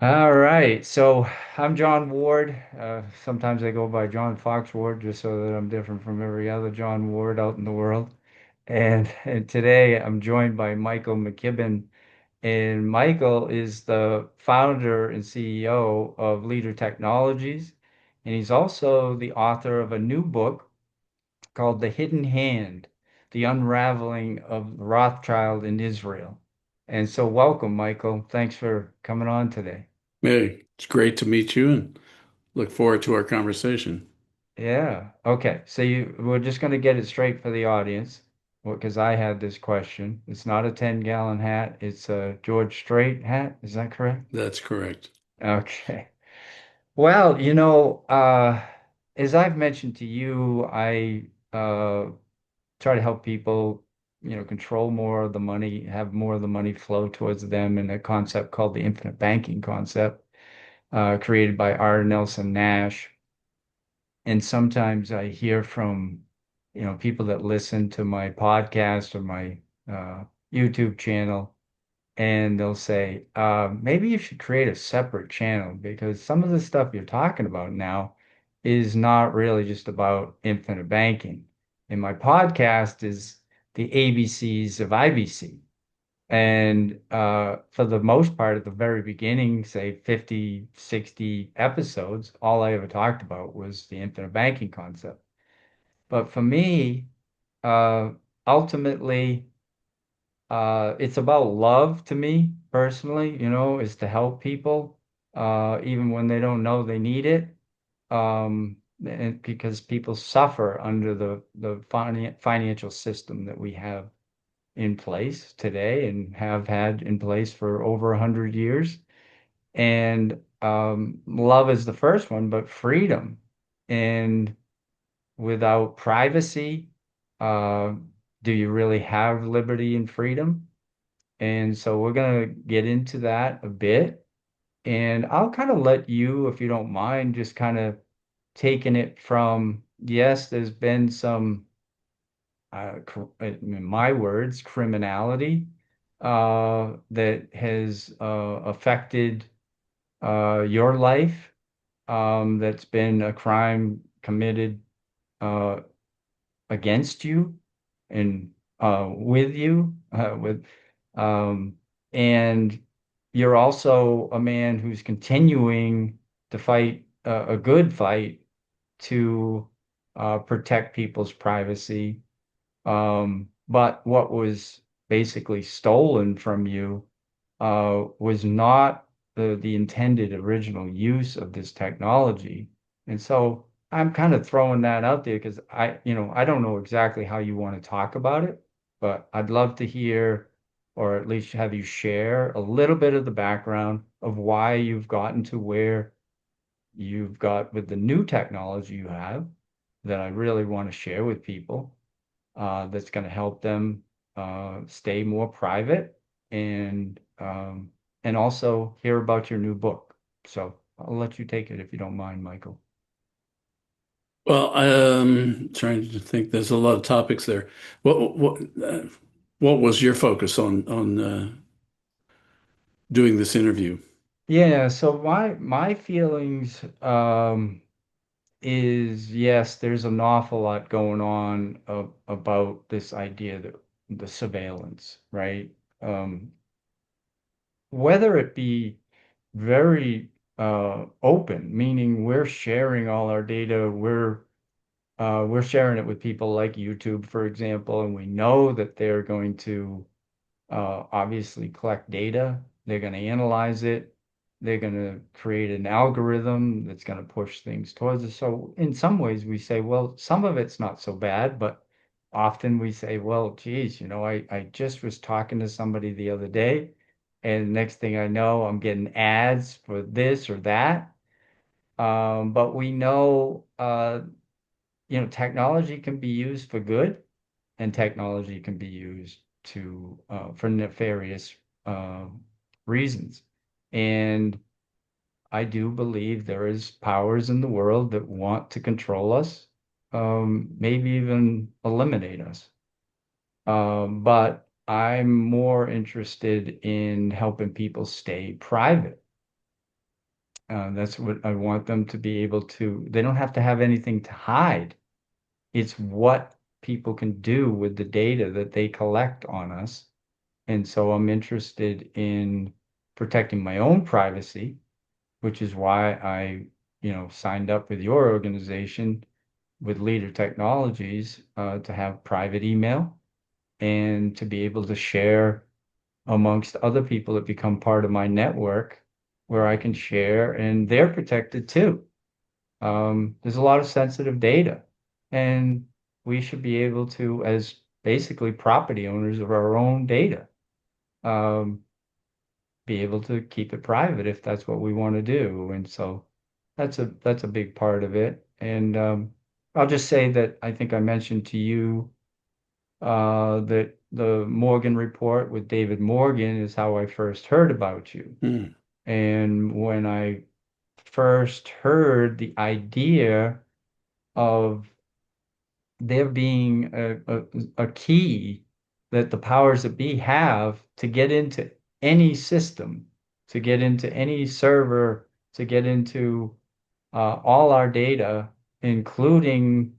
All right. So I'm John Ward. Sometimes I go by John Fox Ward just so that I'm different from every other John Ward out in the world. And today I'm joined by Michael McKibben. And Michael is the founder and CEO of Leader Technologies. And he's also the author of a new book called The Hidden Hand, The Unravelling of Rothschild in Israel. And so welcome, Michael. Thanks for coming on today. Hey, it's great to meet you and look forward to our conversation. Yeah. Okay. So we're just going to get it straight for the audience because I had this question. It's not a 10-gallon hat. It's a George Strait hat. Is that correct? That's correct. Okay. Well, as I've mentioned to you, I try to help people, control more of the money, have more of the money flow towards them in a concept called the infinite banking concept, created by R. Nelson Nash. And sometimes I hear from, people that listen to my podcast or my uh, YouTube channel, and they'll say, maybe you should create a separate channel because some of the stuff you're talking about now is not really just about infinite banking. And my podcast is the ABCs of IBC. And for the most part, at the very beginning, say 50, 60 episodes, all I ever talked about was the infinite banking concept. But for me, uh, ultimately, it's about love to me personally, is to help people, even when they don't know they need it. And because people suffer under the financial system that we have in place today and have had in place for over 100 years. And love is the first one, but freedom. And without privacy, uh, do you really have liberty and freedom? And so we're going to get into that a bit. And I'll kind of let you, if you don't mind, just kind of taking it from, yes, there's been some in my words, criminality that has affected your life, that's been a crime committed uh, against you and with you, um, and you're also a man who's continuing to fight a good fight to protect people's privacy, but what was basically stolen from you was not the intended original use of this technology. And so I'm kind of throwing that out there because I don't know exactly how you want to talk about it, but I'd love to hear, or at least have you share a little bit of the background of why you've gotten to where you've got with the new technology you have that I really want to share with people, that's going to help them stay more private and and also hear about your new book. So I'll let you take it if you don't mind, Michael. Well, I'm trying to think. There's a lot of topics there. What was your focus on doing this interview? Yeah, so my feelings is yes, there's an awful lot going on about this idea that the surveillance, right? Um, whether it be very open, meaning we're sharing all our data, we're sharing it with people like YouTube, for example, and we know that they're going to obviously collect data. They're going to analyze it. They're going to create an algorithm that's going to push things towards us. So in some ways, we say, well, some of it's not so bad, but often we say, well, geez, I just was talking to somebody the other day, and next thing I know, I'm getting ads for this or that. But we know, technology can be used for good and technology can be used to for nefarious reasons. And I do believe there is powers in the world that want to control us, maybe even eliminate us. But I'm more interested in helping people stay private. That's what I want them to be able to. They don't have to have anything to hide. It's what people can do with the data that they collect on us. And so I'm interested in protecting my own privacy, which is why I, signed up with your organization with Leader Technologies, to have private email and to be able to share amongst other people that become part of my network where I can share and they're protected too. There's a lot of sensitive data, and we should be able to, as basically property owners of our own data, um, be able to keep it private if that's what we want to do. And so that's a big part of it. And I'll just say that I think I mentioned to you that the Morgan report with David Morgan is how I first heard about you. Hmm. And when I first heard the idea of there being a key that the powers that be have to get into any system, to get into any server, to get into all our data, including,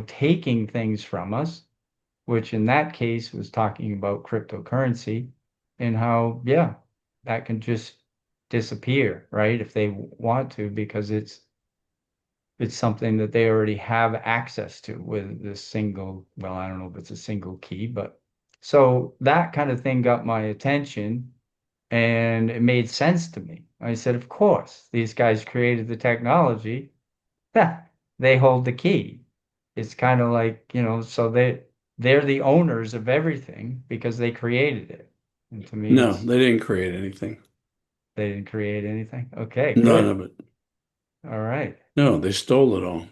taking things from us, which in that case was talking about cryptocurrency and how, yeah, that can just disappear, right? If they want to, because it's something that they already have access to with this single, well, I don't know if it's a single key, but so that kind of thing got my attention and it made sense to me. I said, of course, these guys created the technology. They hold the key. It's kind of like, so they're the owners of everything because they created it. And to me, No, it's they didn't create anything. they didn't create anything. Okay, None good. of it. All right. No, they stole it all.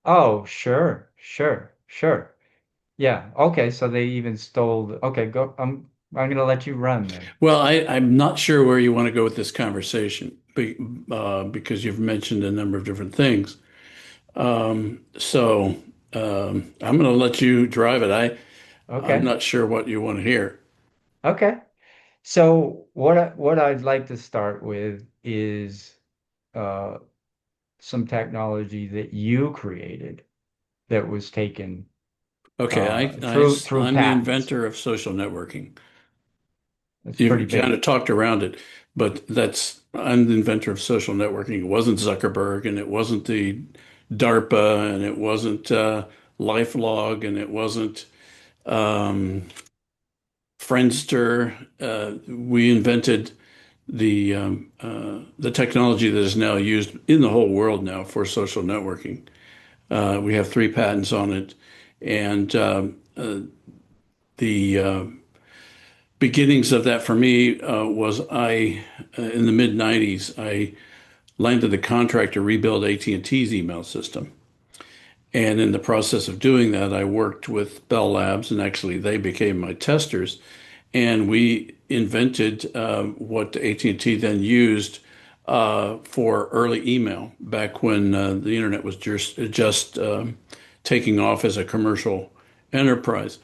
Oh, sure, sure, sure. Yeah. Okay. So they even stole. Okay. Go. I'm gonna let you run then. Well, I'm not sure where you want to go with this conversation because you've mentioned a number of different things. So I'm going to let you drive it. I'm Okay. not sure what you want to hear. Okay. So what I'd like to start with is uh, some technology that you created that was taken Okay, through I'm the patents. inventor of social networking. That's pretty You've kind big. of talked around it, but I'm the inventor of social networking. It wasn't Zuckerberg, and it wasn't the DARPA, and it wasn't LifeLog, and it wasn't um, Friendster. We invented the technology that is now used in the whole world now for social networking. We have three patents on it, and the beginnings of that for me was in the mid '90s I landed the contract to rebuild AT&T's email system. And in the process of doing that, I worked with Bell Labs, and actually they became my testers. And we invented what AT&T then used for early email back when the internet was just taking off as a commercial enterprise.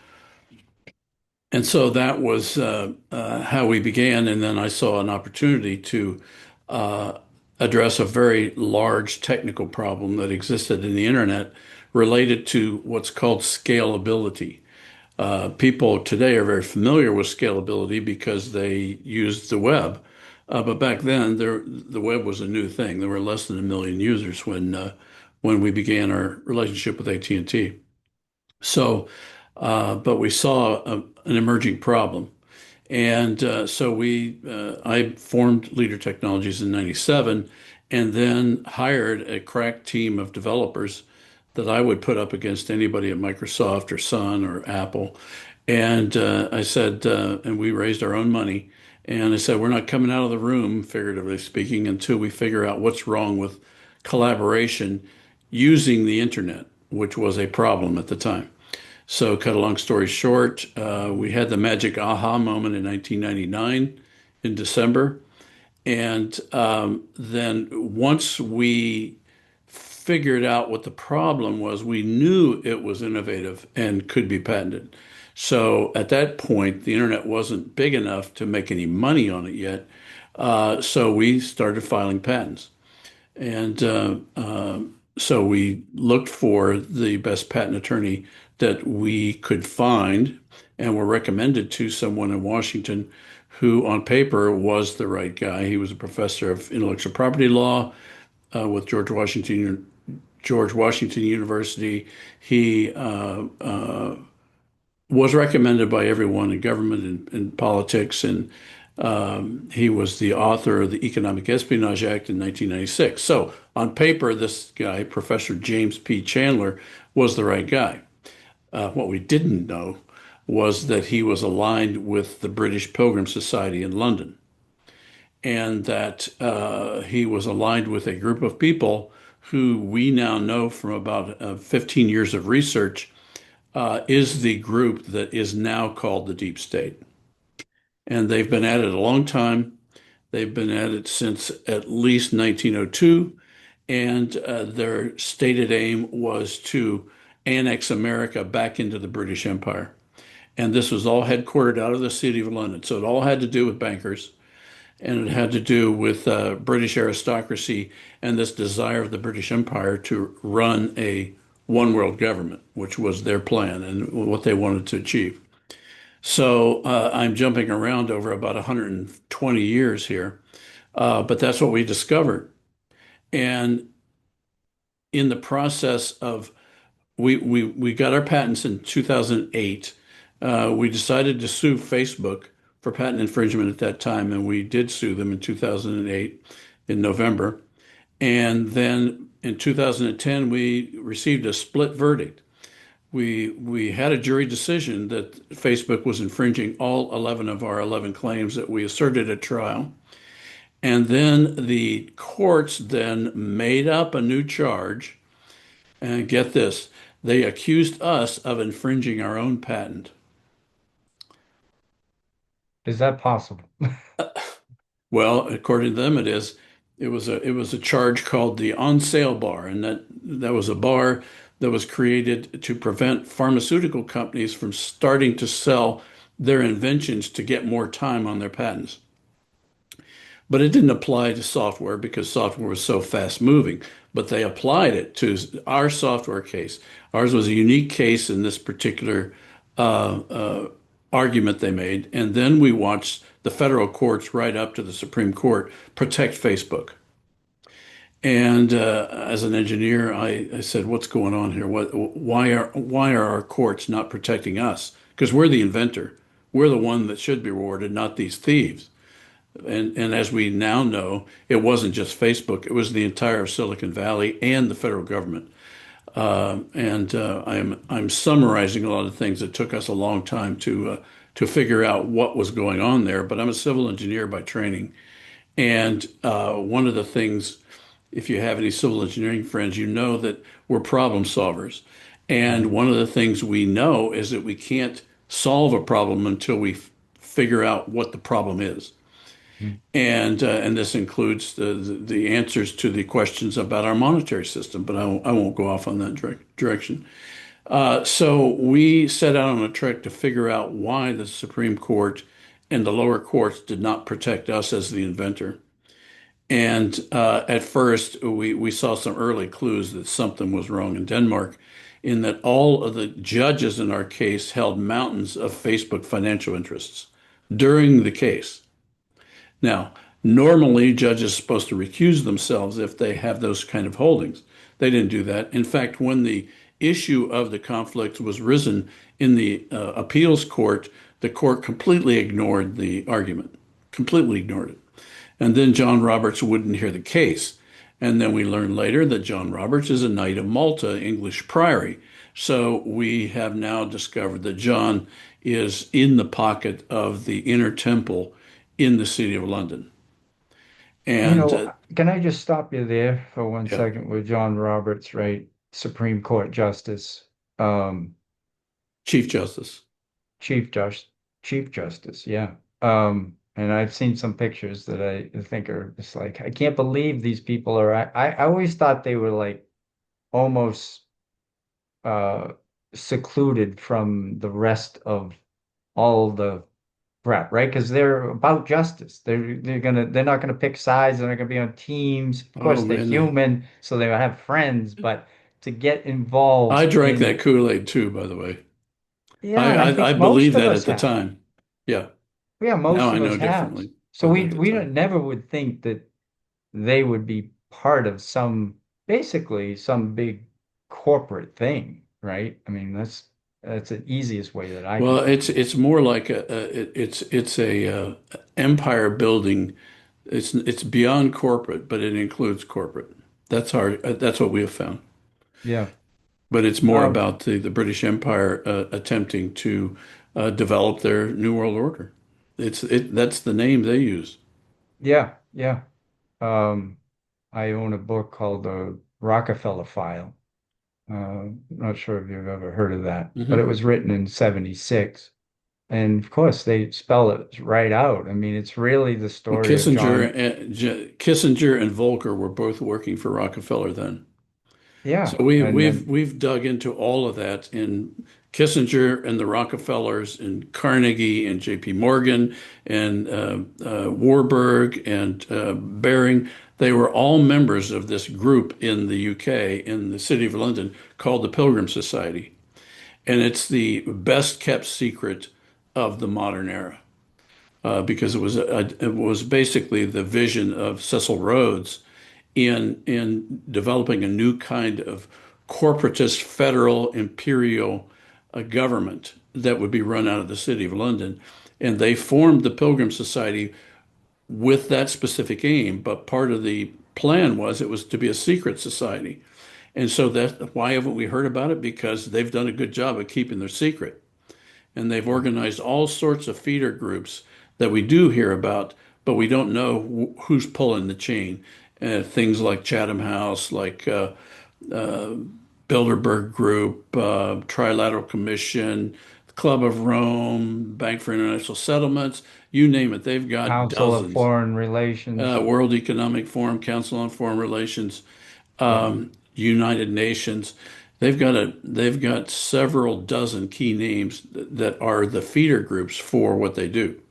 And so that was how we began. And then I saw an opportunity to uh, address a very large technical problem that existed in the internet related to what's called scalability. People today are very familiar with scalability because they used the web. But back then, the web was a new thing. There were less than 1 million users when we began our relationship with AT&T. So, but we saw an emerging problem. And I formed Leader Technologies in '97 and then hired a crack team of developers that I would put up against anybody at Microsoft or Sun or Apple. And I said, and we raised our own money. And I said, we're not coming out of the room, figuratively speaking, until we figure out what's wrong with collaboration using the internet, which was a problem at the time. So, cut a long story short, we had the magic aha moment in 1999 in December. And then once we figured out what the problem was, we knew it was innovative and could be patented. So at that point, the internet wasn't big enough to make any money on it yet. So we started filing patents. And so we looked for the best patent attorney that we could find and were recommended to someone in Washington who, on paper, was the right guy. He was a professor of intellectual property law with George Washington University. He was recommended by everyone in government and politics, and he was the author of the Economic Espionage Act in 1996. So, on paper, this guy, Professor James P. Chandler, was the right guy. What we didn't know was that he was aligned with the British Pilgrim Society in London, and that he was aligned with a group of people who we now know from about 15 years of research is the group that is now called the Deep State. And they've been at it a long time. They've been at it since at least 1902. And their stated aim was to annex America back into the British Empire. And this was all headquartered out of the city of London. So it all had to do with bankers and it had to do with British aristocracy and this desire of the British Empire to run a one world government, which was their plan and what they wanted to achieve. So I'm jumping around over about 120 years here, but that's what we discovered. And in the process of we got our patents in 2008. We decided to sue Facebook for patent infringement at that time, and we did sue them in 2008 in November. And then in 2010, we received a split verdict. We had a jury decision that Facebook was infringing all 11 of our 11 claims that we asserted at trial. And then the courts then made up a new charge. And get this, they accused us of infringing our own patent. Is that possible? Well, according to them, it is. It was a charge called the on sale bar, and that was a bar that was created to prevent pharmaceutical companies from starting to sell their inventions to get more time on their patents. But it didn't apply to software because software was so fast moving. But they applied it to our software case. Ours was a unique case in this particular uh, uh, argument they made. And then we watched the federal courts right up to the Supreme Court protect Facebook. And as an engineer, I said, "What's going on here? Why are our courts not protecting us? Because we're the inventor. We're the one that should be rewarded, not these thieves." And as we now know, it wasn't just Facebook; it was the entire Silicon Valley and the federal government. And I'm summarizing a lot of things that took us a long time to figure out what was going on there. But I'm a civil engineer by training, and one of the things, if you have any civil engineering friends, you know that we're problem solvers. And one of the things we know is that we can't solve a problem until we figure out what the problem is. Mhm. And this includes the answers to the questions about our monetary system, but I won't go off on that direction. So we set out on a trek to figure out why the Supreme Court and the lower courts did not protect us as the inventor. And at first, we saw some early clues that something was wrong in Denmark, in that all of the judges in our case held mountains of Facebook financial interests during the case. Now, normally judges are supposed to recuse themselves if they have those kind of holdings. They didn't do that. In fact, when the issue of the conflict was risen in the appeals court, the court completely ignored the argument, completely ignored it. And then John Roberts wouldn't hear the case. And then we learned later that John Roberts is a Knight of Malta, English priory. So we have now discovered that John is in the pocket of the Inner Temple in the City of London. You And know, can I just stop you there for one yeah, second with John Roberts, right? Supreme Court Justice, um, Chief Justice. Chief Justice, Chief Justice, yeah. And I've seen some pictures that I think are just like, I can't believe these people are. I always thought they were like almost uh secluded from the rest of all the rep, right? Because they're about justice. They're not gonna pick sides. They're not gonna be on teams. Of Oh course, they're man, human, so they have friends. But to get I involved drank in, that Kool-Aid too, by the way. yeah, and I I think most believed of that us at the have. time. Yeah, Yeah, now most I of know us have. differently, So but at the we time. don't, never would think that they would be part of some, basically some big corporate thing, right? I mean, that's the easiest way that I can Well, think of. it's more like it's a empire building. It's beyond corporate, but it includes corporate. That's what we have found. Yeah. But it's more Um, about the British Empire attempting to develop their New World Order. That's the name they use. yeah, yeah. Um, I own a book called The Rockefeller File. Not sure if you've ever heard of that, but it Hmm. was written in 76. And of course, they spell it right out. I mean, it's really the story of John. Kissinger and Volcker were both working for Rockefeller then. So Yeah. And then, we've dug into all of that in Kissinger and the Rockefellers and Carnegie and J.P. Morgan and Warburg and Baring. They were all members of this group in the UK in the City of London called the Pilgrim Society, and it's the best kept secret of the modern era because it was basically the vision of Cecil Rhodes in developing a new kind of corporatist federal imperial government that would be run out of the City of London. And they formed the Pilgrim Society with that specific aim, but part of the plan was it was to be a secret society. And so that why haven't we heard about it? Because they've done a good job of keeping their secret. And they've organized all sorts of feeder groups that we do hear about, but we don't know who's pulling the chain. Things like Chatham House, like Bilderberg Group, Trilateral Commission, Club of Rome, Bank for International Settlements, you name it, they've got Council of dozens. Foreign Relations. World Economic Forum, Council on Foreign Relations, Yeah. United Nations. They've got several dozen key names that are the feeder groups for what they do.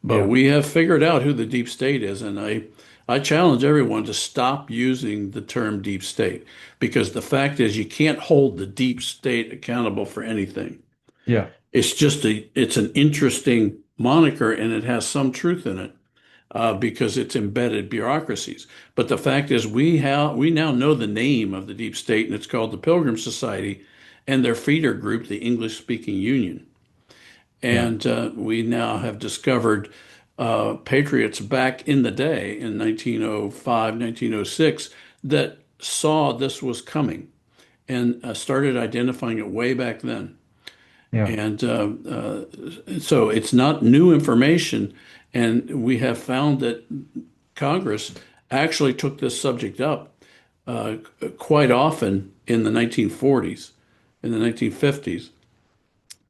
But Yeah. we have figured out who the deep state is, and I challenge everyone to stop using the term deep state because the fact is you can't hold the deep state accountable for anything. Yeah. It's an interesting moniker and it has some truth in it because it's embedded bureaucracies. But the fact is, we now know the name of the deep state, and it's called the Pilgrim Society, and their feeder group, the English Speaking Union. Yeah. And we now have discovered patriots back in the day in 1905, 1906 that saw this was coming and started identifying it way back then. Yeah. And so it's not new information. And we have found that Congress actually took this subject up uh, quite often in the 1940s, in the 1950s,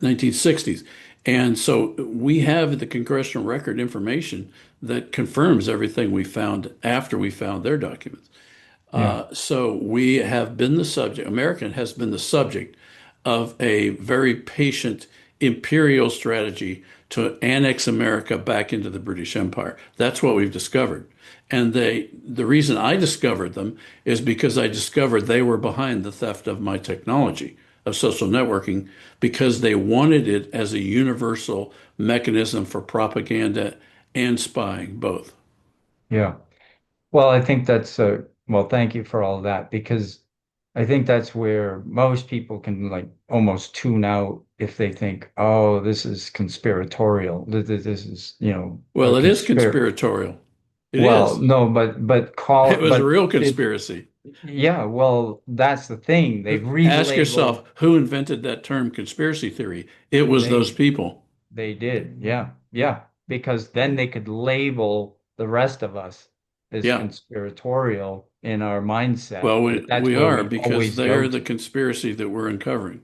1960s. And so we have the congressional record information that confirms everything we found after we found their documents. Yeah. So we have been the subject, American has been the subject of a very patient imperial strategy to annex America back into the British Empire. That's what we've discovered. And the reason I discovered them is because I discovered they were behind the theft of my technology of social networking because they wanted it as a universal mechanism for propaganda and spying both. Yeah. Well, I think that's well, thank you for all that because I think that's where most people can like almost tune out if they think, oh, this is conspiratorial. This is, a Well, it is conspir conspiratorial. It well, is. no, but It was a but real it conspiracy. yeah, well, that's the thing. They've Ask relabeled yourself who invented that term conspiracy theory? It was those they people. they did. Yeah. Yeah, because then they could label the rest of us as Yeah. conspiratorial in our mindset Well, that that's we where are we because always go they're the to. conspiracy that we're uncovering.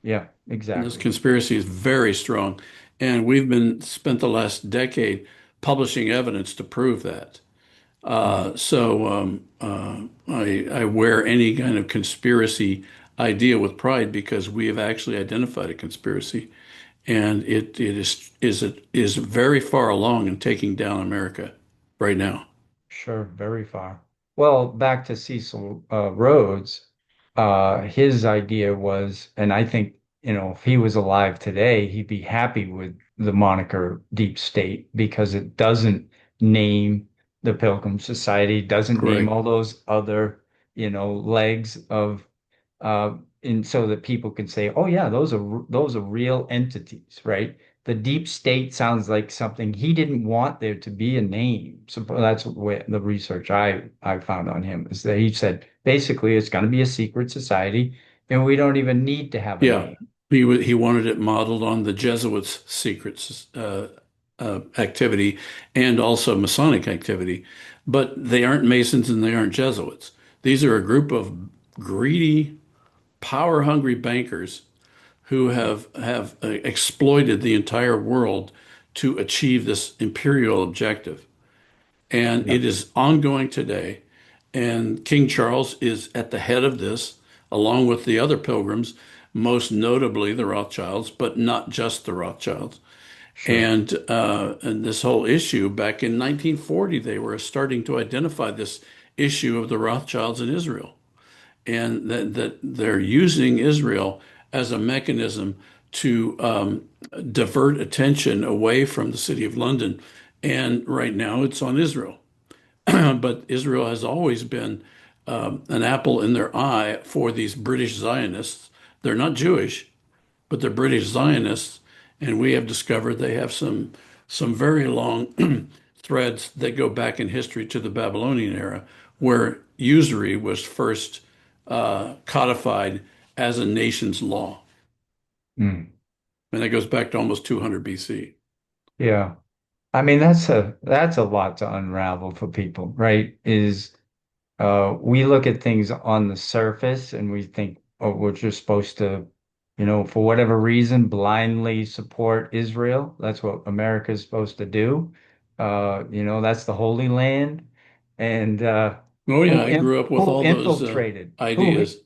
Yeah, And this exactly. conspiracy is very strong. And we've been spent the last decade publishing evidence to prove that. Yeah. I wear any kind of conspiracy idea with pride because we have actually identified a conspiracy. and it is very far along in taking down America right now. Sure, very far. Well, back to Cecil Rhodes, his idea was, and I think, if he was alive today, he'd be happy with the moniker Deep State because it doesn't name the Pilgrim Society, doesn't name Correct. all those other, legs of and so that people can say, "Oh yeah, those are real entities," right? The deep state sounds like something he didn't want there to be a name. So that's what the research I found on him is that he said basically it's going to be a secret society, and we don't even need to have a Yeah, name. he wanted it modeled on the Jesuits' secrets activity and also Masonic activity, but they aren't Masons and they aren't Jesuits. These are a group of greedy, power-hungry bankers who Yeah, have exploited the entire world to achieve this imperial objective. And yeah, it is ongoing today. And King Charles is at the head of this, along with the other pilgrims, most notably the Rothschilds, but not just the Rothschilds. sure. And this whole issue back in 1940, they were starting to identify this issue of the Rothschilds in Israel, and that they're using Israel as a mechanism to divert attention away from the city of London. And right now, it's on Israel. But Israel has always been an apple in their eye for these British Zionists. They're not Jewish, but they're British Zionists, and we have discovered they have some very long threads that go back in history to the Babylonian era, where usury was first codified as a nation's law, Mm, and that goes back to almost 200 BC. yeah. I mean, that's a lot to unravel for people, right? We look at things on the surface and we think, oh, we're just supposed to, for whatever reason, blindly support Israel. That's what America is supposed to do. That's the Holy Land. And Oh yeah, I grew up with who all those infiltrated? ideas.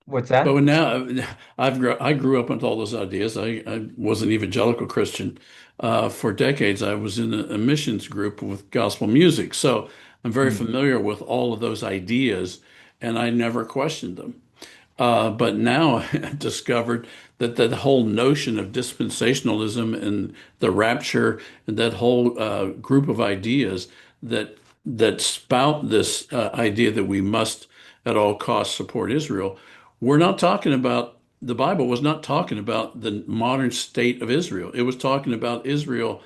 What's But that? now I grew up with all those ideas. I was an evangelical Christian for decades. I was in a missions group with gospel music, so I'm very Mm, familiar with all of those ideas, and I never questioned them. But now I've discovered that that whole notion of dispensationalism and the rapture and that whole group of ideas that spout this idea that we must at all costs support Israel, we're not talking about, the Bible was not talking about the modern state of Israel. It was talking about Israel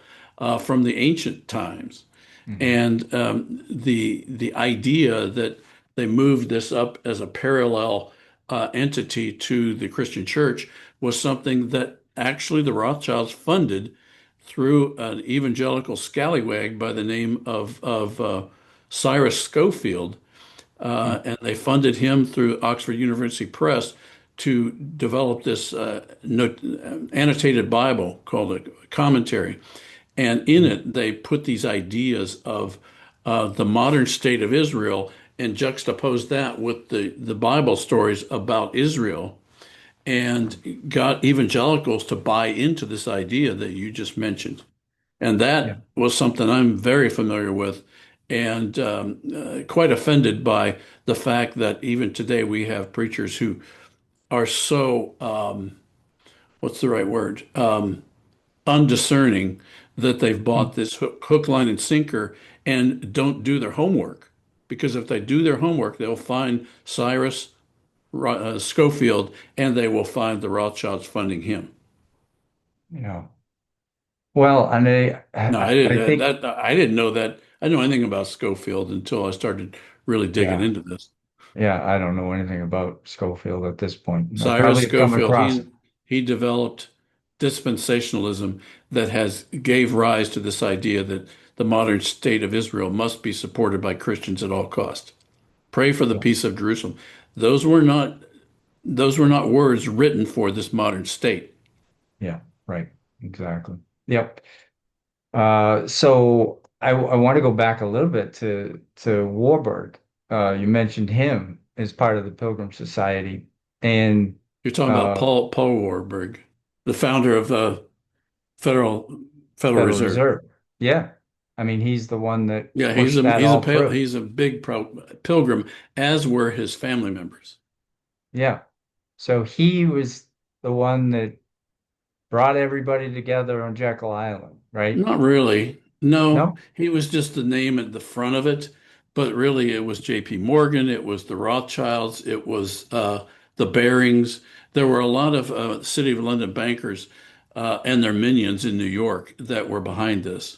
from the ancient times. mhm. And the idea that they moved this up as a parallel entity to the Christian church was something that actually the Rothschilds funded through an evangelical scallywag by the name of Cyrus Schofield, Mm, and they funded him through Oxford University Press to develop this annotated Bible called a commentary. And in mm, it, they put these ideas of the modern state of Israel and juxtaposed that with the Bible stories about Israel and got evangelicals to buy into this idea that you just mentioned. And yeah. that was something I'm very familiar with and quite offended by the fact that even today we have preachers who are so, what's the right word? Undiscerning that they've bought Mm, this hook, line, and sinker and don't do their homework. Because if they do their homework, they'll find Cyrus Schofield and they will find the Rothschilds funding him. yeah. Well, and No, I think, I didn't know that. I didn't know anything about Schofield until I started really digging yeah. into this. Yeah, I don't know anything about Schofield at this point. I Cyrus probably have come Schofield, across it. he developed dispensationalism that has gave rise to this idea that the modern state of Israel must be supported by Christians at all cost. Pray for the Yeah, peace of Jerusalem. Those were not those were not words written for this modern state. yeah, right. Exactly. Yep. So I want to go back a little bit to Warburg. You mentioned him as part of the Pilgrim Society, and You're talking about uh, Paul Warburg. the founder of Federal Federal Federal Reserve. Reserve. Yeah. I mean, he's the one that Yeah, pushed that all through. he's a big pilgrim, as were his family members. Yeah. So he was the one that brought everybody together on Jekyll Island, right? Not really. No, No? he was just the name at the front of it, but really it was J.P. Morgan, it was the Rothschilds, it was the Barings. There were a lot of City of London bankers and their minions in New York that were behind this.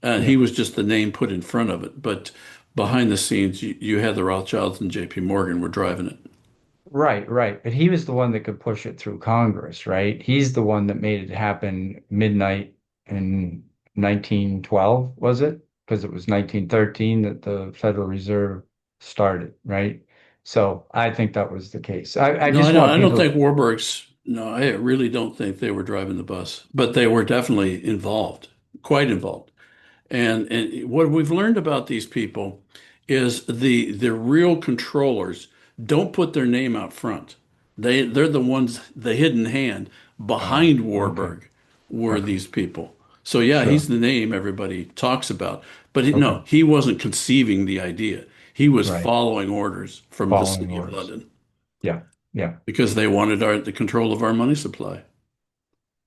He Yeah. was just the name put in front of it, but behind the scenes, you had the Rothschilds and J.P. Morgan were driving it. Right, right. But he was the one that could push it through Congress, right? He's the one that made it happen midnight in 1912, was it? Because it was 1913 that the Federal Reserve started, right? So I think that was the case. I No, just want I don't people, think Warburg's, no, I really don't think they were driving the bus, but they were definitely involved, quite involved. And what we've learned about these people is the real controllers don't put their name out front. They're the ones, the hidden hand behind okay, Warburg were okay, these people. So yeah, sure. he's the name everybody talks about, but Okay, no, he wasn't conceiving the idea. He was right. following orders from the Following City of orders. London Yeah, yeah. because they wanted the control of our money supply.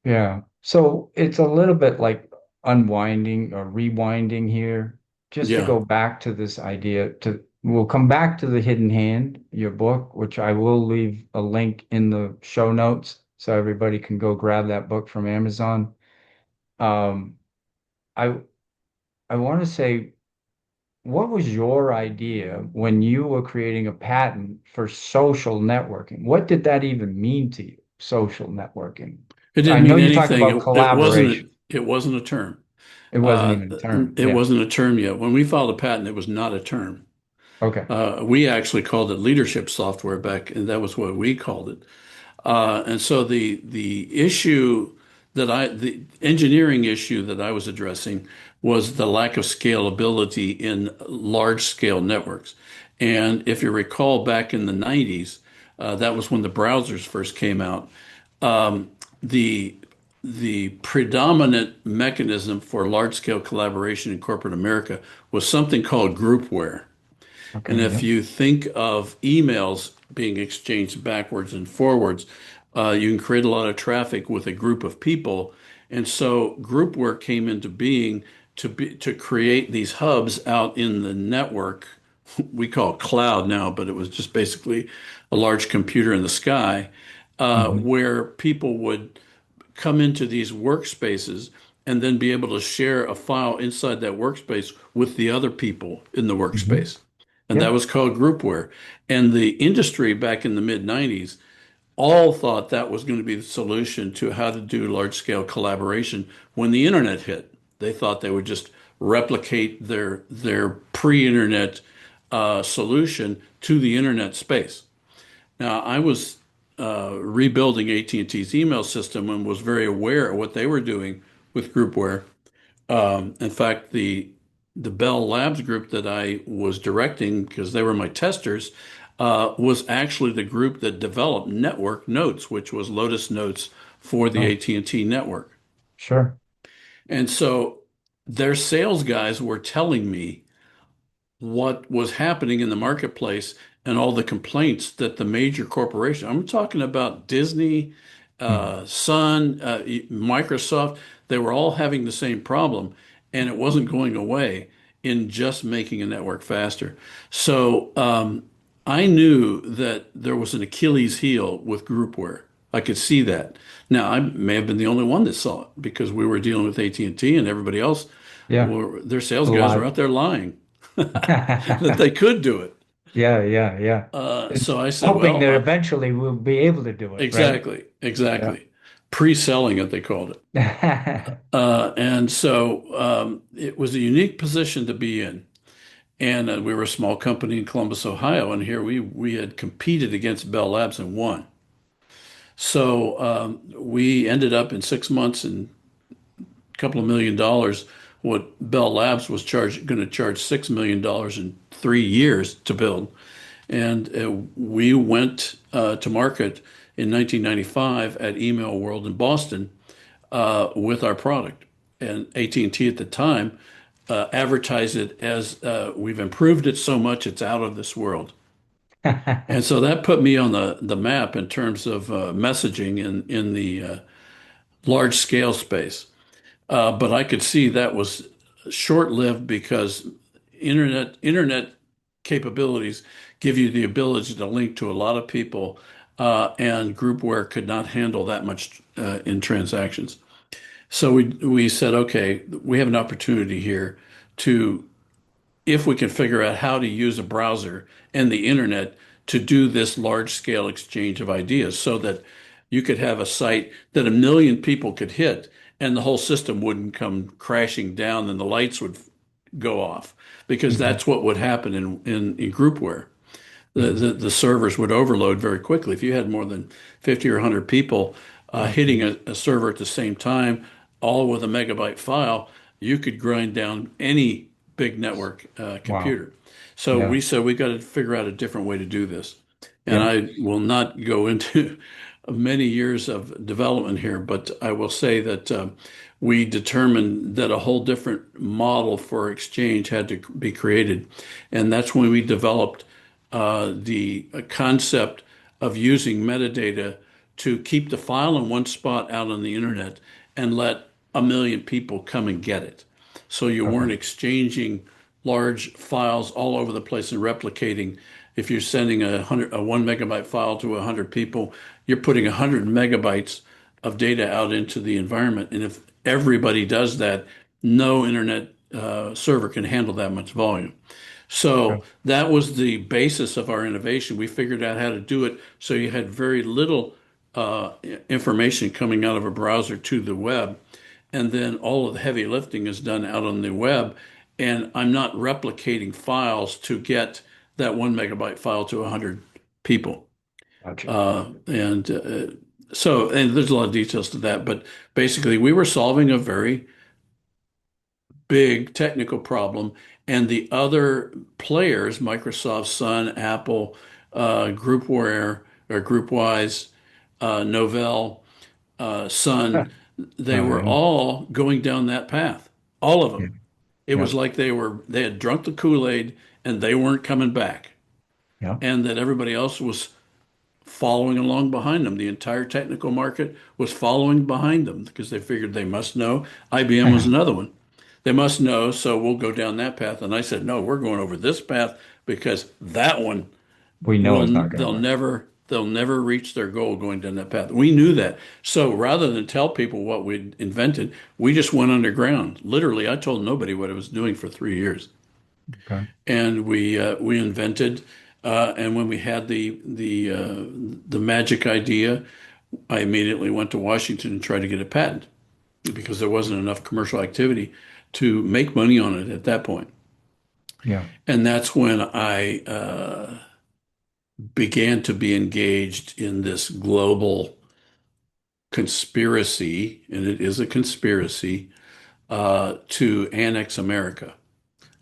Yeah. So it's a little bit like unwinding or rewinding here, just to Yeah. go back to this idea to we'll come back to the Hidden Hand, your book, which I will leave a link in the show notes so everybody can go grab that book from Amazon. Um, I I want to say, what was your idea when you were creating a patent for social networking? What did that even mean to you, social networking? It I didn't know mean you talk anything. about collaboration. It wasn't a term. It wasn't even a term. It Yeah. wasn't a term yet. When we filed a patent, it was not a term. Okay. We actually called it leadership software back, and that was what we called it. And so the issue the engineering issue that I was addressing was the lack of scalability in large scale networks. And if you recall back in the 90s, that was when the browsers first came out. Um, the the predominant mechanism for large scale collaboration in corporate America was something called groupware. And Okay. if Yep. you think of emails being exchanged backwards and forwards, you can create a lot of traffic with a group of people. And so group work came into being to create these hubs out in the network. We call it cloud now, but it was just basically a large computer in the sky, Hmm. where people would come into these workspaces and then be able to share a file inside that workspace with the other people in the Hmm. workspace. And that Yep. was called groupware. And the industry back in the mid 90s all thought that was going to be the solution to how to do large scale collaboration when the internet hit. They thought they would just replicate their pre-internet solution to the internet space. Now, I was rebuilding AT&T's email system and was very aware of what they were doing with groupware. In fact, the Bell Labs group that I was directing, because they were my testers, was actually the group that developed Network Notes, which was Lotus Notes for the Oh, AT&T network. sure. And so their sales guys were telling me what was happening in the marketplace and all the complaints that the major corporations, I'm talking about Disney, Mhm. Sun, Microsoft, they were all having the same problem, and it wasn't going away in just making a network faster. So I knew that there was an Achilles heel with groupware. I could see that. Now, I may have been the only one that saw it because we were dealing with AT&T and T and everybody else Yeah. were, their sales A guys were lot. out there lying that they could do it. Yeah, yeah, yeah. It's So I said, hoping well, that eventually we'll be able to do it, right? exactly, Yeah. exactly. Pre-selling it, they called it. And so it was a unique position to be in. And we were a small company in Columbus, Ohio, and here we had competed against Bell Labs and won. So we ended up in 6 months and a couple of $1 million. What Bell Labs was going to charge $6 million in 3 years to build. And we went to market in 1995 at Email World in Boston with our product. And AT&T at the time advertised it as we've improved it so much it's out of this world. And so that put me on the map in terms of messaging in the large scale space. But I could see that was short-lived because internet capabilities give you the ability to link to a lot of people, and groupware could not handle that much in transactions. So we said, okay, we have an opportunity here to, if we can figure out how to use a browser and the internet to do this large scale exchange of ideas so that you could have a site that a million people could hit and the whole system wouldn't come crashing down and the lights would go off because Mhm. that's what would happen in groupware. Mhm. The servers would overload very quickly. If you had more than 50 or 100 people hitting Absolutely. a server at the same time, all with a megabyte file, you could grind down any big network Wow. computer. So Yeah. we said we got to figure out a different way to do this. And Yeah. I will not go into many years of development here, but I will say that we determined that a whole different model for exchange had to be created. And that's when we developed the concept of using metadata to keep the file in one spot out on the internet and let a million people come and get it. So you Okay. weren't exchanging large files all over the place and replicating. If you're sending a 1 megabyte file to 100 people, you're putting 100 megabytes of data out into the environment. And if everybody does that, no internet server can handle that much volume. Okay. So that was the basis of our innovation. We figured out how to do it so you had very little uh, information coming out of a browser to the web. And then all of the heavy lifting is done out on the web. And I'm not replicating files to get that 1 megabyte file to 100 people. Gotcha. And there's a lot of details to that. But basically, we were solving a very big technical problem, and the other players, Microsoft, Sun, Apple, Groupware or Groupwise, Novell, Sun, they Oh, were yeah. all going down that path. All of Yeah. them. It was Yep. like they had drunk the Kool-Aid and they weren't coming back, Yep. and that everybody else was following along behind them. The entire technical market was following behind them because they figured they must know. IBM was another one. They must know, so we'll go down that path. And I said, no, we're going over this path because that one We know it's will not going to work. they'll never reach their goal going down that path. We knew that. So rather than tell people what we'd invented, we just went underground. Literally, I told nobody what I was doing for 3 years. Okay. And we invented, and when we had the magic idea, I immediately went to Washington and tried to get a patent because there wasn't enough commercial activity to make money on it at that point. Yeah. And that's when I began to be engaged in this global conspiracy, and it is a conspiracy to annex America.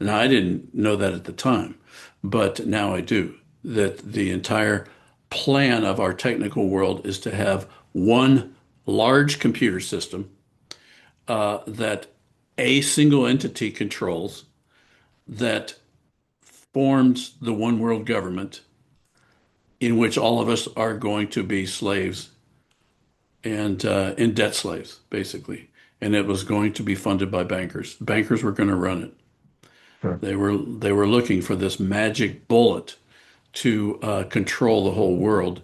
Now, I didn't know that at the time, but now I do. That the entire plan of our technical world is to have one large computer system that a single entity controls that forms the one world government in which all of us are going to be slaves and in debt slaves, basically. And it was going to be funded by bankers. Bankers were going to run it. Sure. They were looking for this magic bullet to control the whole world.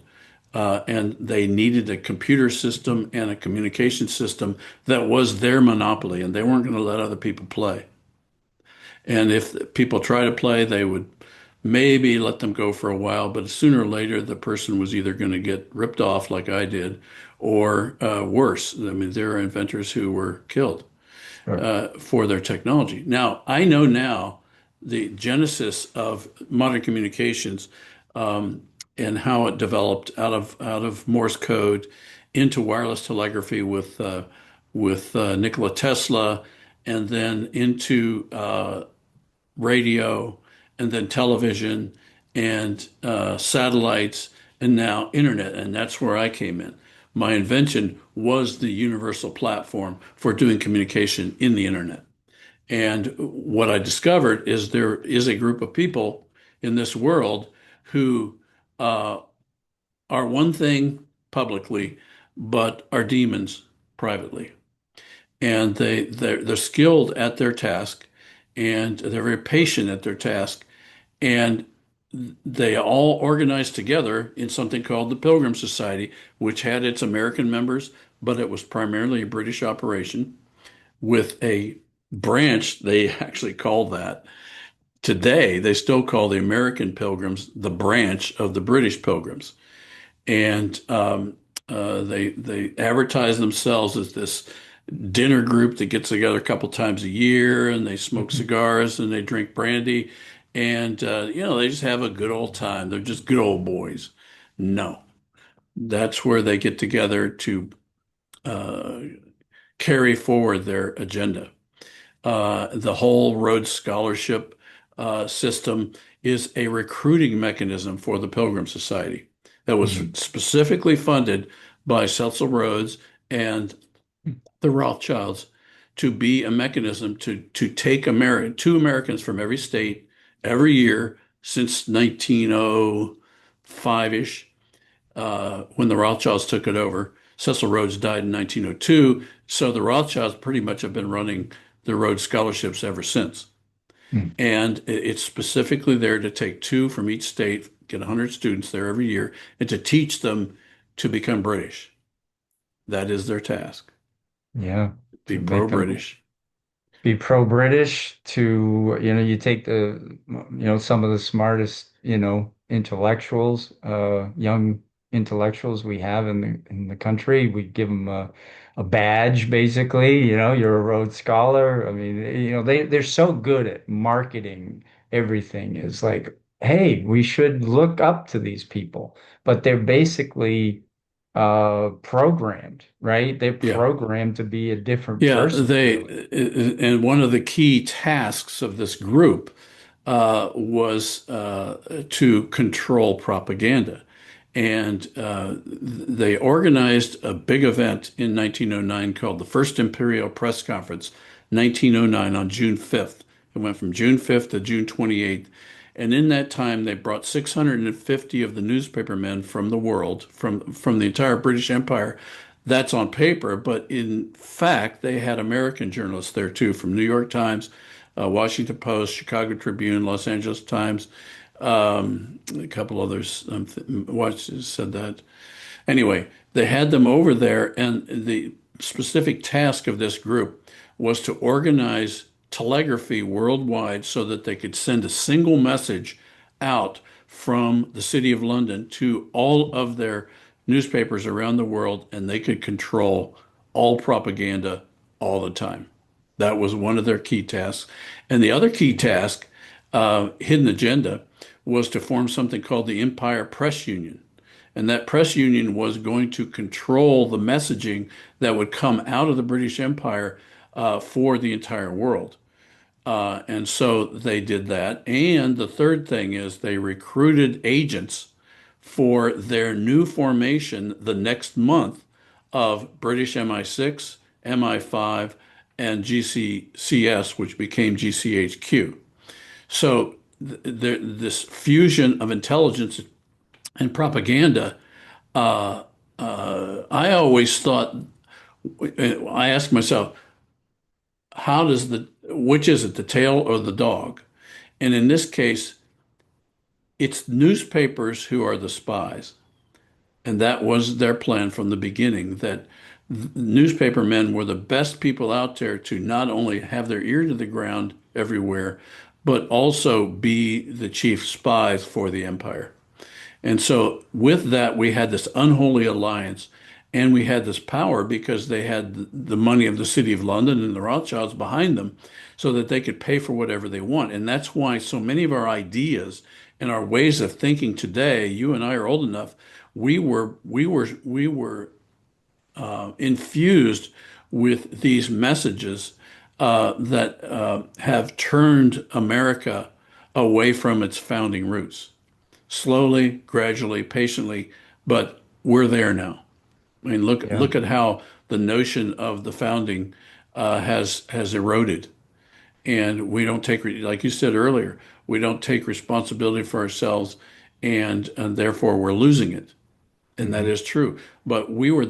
And they needed a computer system and a communication system that was their monopoly, and they weren't going to let other people play. And if people try to play, they would maybe let them go for a while, but sooner or later, the person was either going to get ripped off like I did, or worse. I mean, there are inventors who were killed Sure. for their technology. Now, I know now the genesis of modern communications and how it developed out of Morse code into wireless telegraphy with Nikola Tesla, and then into radio, and then television and satellites, and now internet. And that's where I came in. My invention was the universal platform for doing communication in the internet. And what I discovered is there is a group of people in this world who uh, are one thing publicly, but are demons privately. And they're skilled at their task, and they're very patient at their task, and they all organized together in something called the Pilgrim Society, which had its American members, but it was primarily a British operation with a branch. They actually called that. Today, they still call the American Pilgrims the branch of the British Pilgrims. And they advertise themselves as this dinner group that gets together a couple times a year, and they smoke cigars and they drink brandy, and they just have a good old time. They're just good old boys. No, that's where they get together to uh, carry forward their agenda. The whole Rhodes Scholarship system is a recruiting mechanism for the Pilgrim Society that was Mhm. specifically funded by Cecil Rhodes and the Rothschilds to be a mechanism to take two Americans from every state every year since 1905-ish, when the Rothschilds took it over. Cecil Rhodes died in 1902, so the Rothschilds pretty much have been running the Rhodes Scholarships ever since. Mm. And it's specifically there to take two from each state, get 100 students there every year, and to teach them to become British. That is their task, Yeah, be to make them pro-British. be pro-British to, you take some of the smartest, intellectuals, young intellectuals we have in the country. We give them a badge, basically, you're a Rhodes Scholar. I mean, they're so good at marketing everything. It's like, hey, we should look up to these people, but they're basically programmed, right? They're Yeah. programmed to be a different Yeah, person, really. and one of the key tasks of this group was to control propaganda. And they organized a big event in 1909 called the First Imperial Press Conference, 1909 on June 5th. It went from June 5th to June 28th. And in that time, they brought 650 of the newspapermen from the world, from the entire British Empire. That's on paper, but in fact, they had American journalists there too, from New York Times, Washington Post, Chicago Tribune, Los Angeles Times, a couple others. Said that. Anyway, they had them over there, and the specific task of this group was to organize telegraphy worldwide so that they could send a single message out from the City of London to all of their newspapers around the world, and they could control all propaganda all the time. That was one of their key tasks. And the other key task, hidden agenda, was to form something called the Empire Press Union. And that press union was going to control the messaging that would come out of the British Empire for the entire world. And so they did that. And the third thing is they recruited agents for their new formation the next month of British MI6, MI5, and GCCS, which became GCHQ. So this fusion of intelligence and propaganda, I always thought, I asked myself, which is it, the tail or the dog? And in this case, it's newspapers who are the spies. And that was their plan from the beginning, that newspaper men were the best people out there to not only have their ear to the ground everywhere, but also be the chief spies for the empire. And so, with that, we had this unholy alliance, and we had this power because they had the money of the City of London and the Rothschilds behind them so that they could pay for whatever they want. And that's why so many of our ideas and our ways of thinking today, you and I are old enough, we were infused with these messages that have turned America away from its founding roots. slowly, gradually, patiently, but we're there now. I mean, Yeah. look at how the notion of the founding has eroded, and we don't take, like you said earlier, we don't take responsibility for ourselves, and therefore we're losing it, and that Hmm. is true. But we are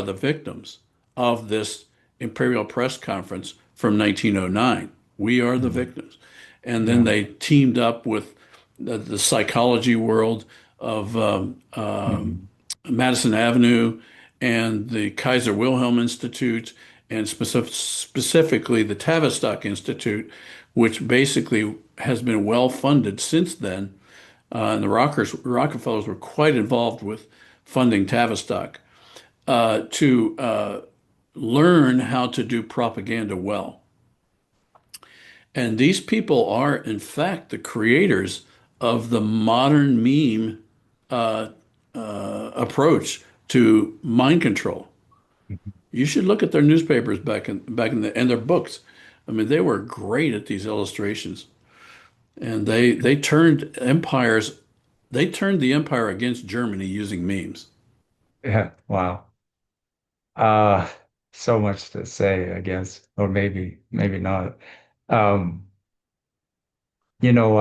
the victims of this Imperial Press Conference from 1909. We are the Hmm. victims, and then Yeah. they teamed up with the psychology world of Hmm. Madison Avenue and the Kaiser Wilhelm Institute, and specifically the Tavistock Institute, which basically has been well funded since then. And the Rockefellers were quite involved with funding Tavistock to learn how to do propaganda well. And these people are, in fact, the creators of the modern meme uh, approach to mind control. You should look at their newspapers back in the and their books. I mean, they were great at these illustrations, and they turned empires. They turned the empire against Germany using memes. Yeah. Wow. Uh, so much to say, I guess, or maybe not. Um, you know,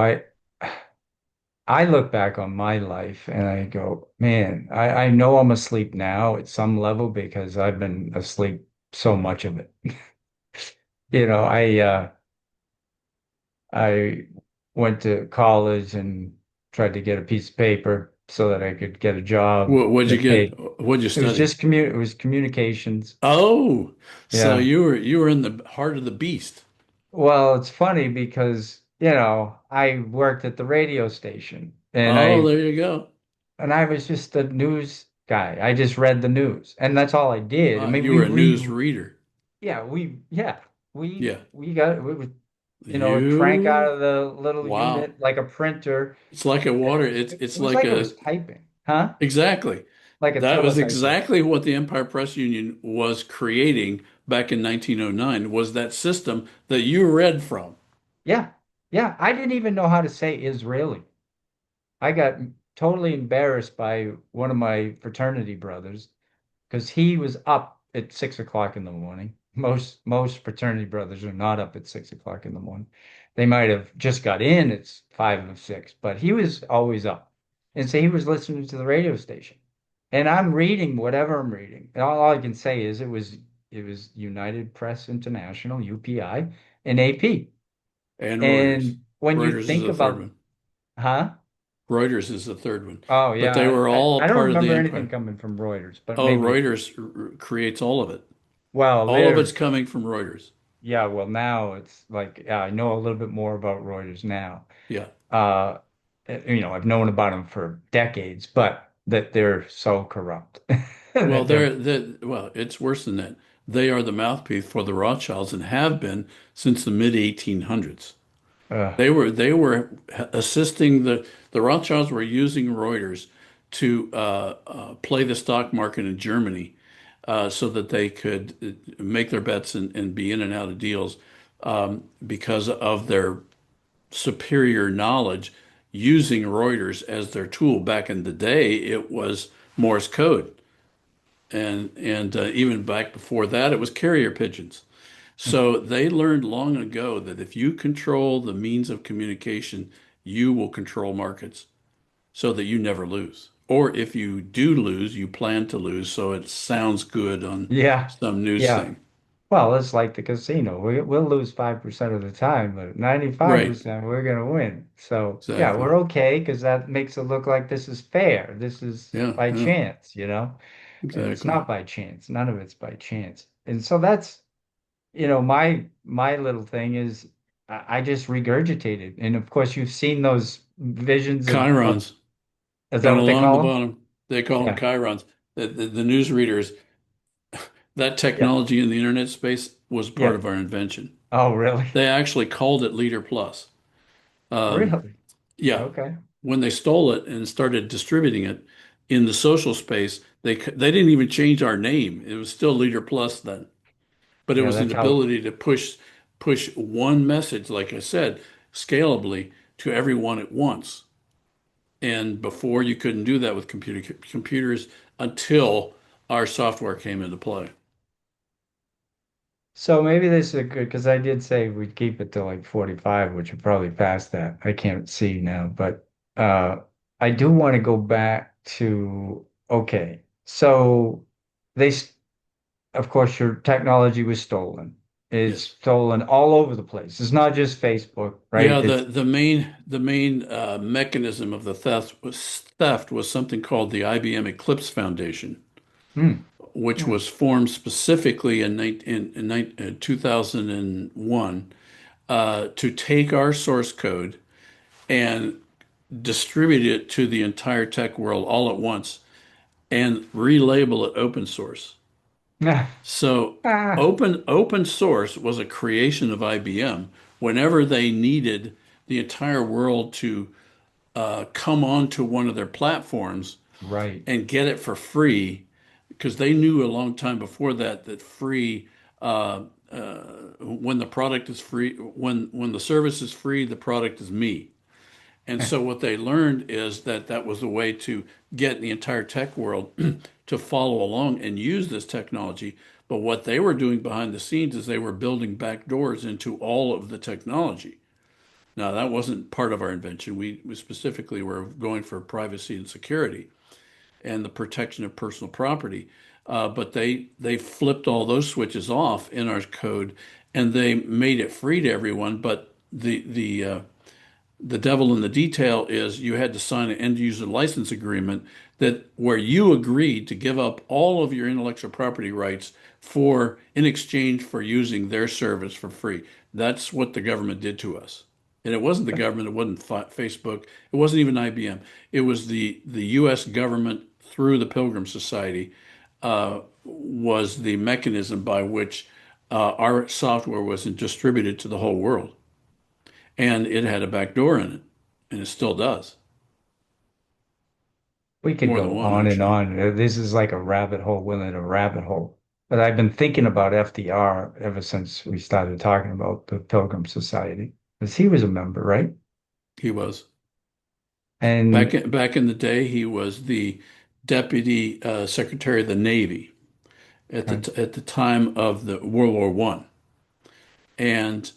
I look back on my life and I go, man, I know I'm asleep now at some level because I've been asleep so much of it. You know, I went to college and tried to get a piece of paper so that I could get a job What'd you that get? paid. What'd you study? It was communications. Oh, so Yeah. you were in the heart of the beast. Well, it's funny because, I worked at the radio station Oh, there you go. and I was just a news guy. I just read the news, and that's all I did. I mean, You were a news reader. yeah, Yeah. we would, crank out You, of the little wow. unit like a printer. It's like a water. It It's was like like it a was typing, huh? exactly. Like a That was teletyper. exactly what the Empire Press Union was creating back in 1909 was that system that you read from. Yeah, yeah. I didn't even know how to say Israeli. I got totally embarrassed by one of my fraternity brothers because he was up at 6 o'clock in the morning. Most fraternity brothers are not up at 6 o'clock in the morning. They might have just got in at 5 or 6, but he was always up. And so he was listening to the radio station. And I'm reading whatever I'm reading. And all I can say is it was United Press International, UPI, and AP. And Reuters. And when you Reuters is think the third about, one. huh? Reuters is the third one. Oh But they yeah, were I, all a I don't part of the remember anything empire. coming from Reuters, but Oh, maybe, Reuters creates all of it. well, All of they're, it's coming from Reuters. yeah, well, now it's like, yeah, I know a little bit more about Reuters now. Yeah. Uh, I've known about them for decades, but that they're so corrupt Well, that they're, it's worse than that. They are the mouthpiece for the Rothschilds and have been since the mid 1800s. uh, They were assisting the Rothschilds were using Reuters to play the stock market in Germany so that they could make their bets and be in and out of deals because of their superior knowledge using Reuters as their tool. Back in the day, it was Morse code, and even back before that, it was carrier pigeons. So they learned long ago that if you control the means of communication, you will control markets so that you never lose. Or if you do lose, you plan to lose so it sounds good on yeah, some news yeah. thing. Well, it's like the casino. We'll lose 5% of the time, but Right. 95% we're going to win. So, yeah, Exactly. we're okay because that makes it look like this is fair. This is Yeah. by Yeah. chance, and it's Exactly. not by chance. None of it's by chance. And so that's, my little thing is I just regurgitated. And of course, you've seen those visions of, Chirons is that down what they along the call them? bottom. They call them Yeah. chirons. The newsreaders, that Yeah. technology in the internet space was part Yeah. of our invention. Oh, really? They actually called it Leader Plus. Um, Really? yeah, Okay. when they stole it and started distributing it in the social space, they didn't even change our name. It was still Leader Plus then, but it Yeah, was an that's how. ability to push one message, like I said, scalably to everyone at once. And before you couldn't do that with computers until our software came into play. So maybe this is a good because I did say we'd keep it to like 45, which would probably past that. I can't see now, but uh I do want to go back to okay. So they of course your technology was stolen. It's Yes. stolen all over the place. It's not just Facebook, right? Yeah, It's the main mechanism of the theft was something called the IBM Eclipse Foundation, hmm, which hmm. was formed specifically in 2001 to take our source code and distribute it to the entire tech world all at once and relabel it open source. So Ah, open source was a creation of IBM whenever they needed the entire world to come onto one of their platforms right. and get it for free because they knew a long time before that that free uh, when the product is free when the service is free the product is me. And so what they learned is that that was the way to get the entire tech world to follow along and use this technology. But what they were doing behind the scenes is they were building back doors into all of the technology. Now, that wasn't part of our invention. We specifically were going for privacy and security and the protection of personal property. But they flipped all those switches off in our code and they made it free to everyone. But the devil in the detail is you had to sign an end user license agreement that where you agreed to give up all of your intellectual property rights for in exchange for using their service for free. That's what the government did to us. And it wasn't the government, it wasn't Facebook, it wasn't even IBM. It was the US government through the Pilgrim Society was the mechanism by which our software was distributed to the whole world and it had a back door in it, and it still does. We could More than go one, on and actually. on. This is like a rabbit hole within a rabbit hole. But I've been thinking about FDR ever since we started talking about the Pilgrim Society, because he was a member, right? He was And back in the day. He was the deputy secretary of the Navy at okay, at the time of the World War One, and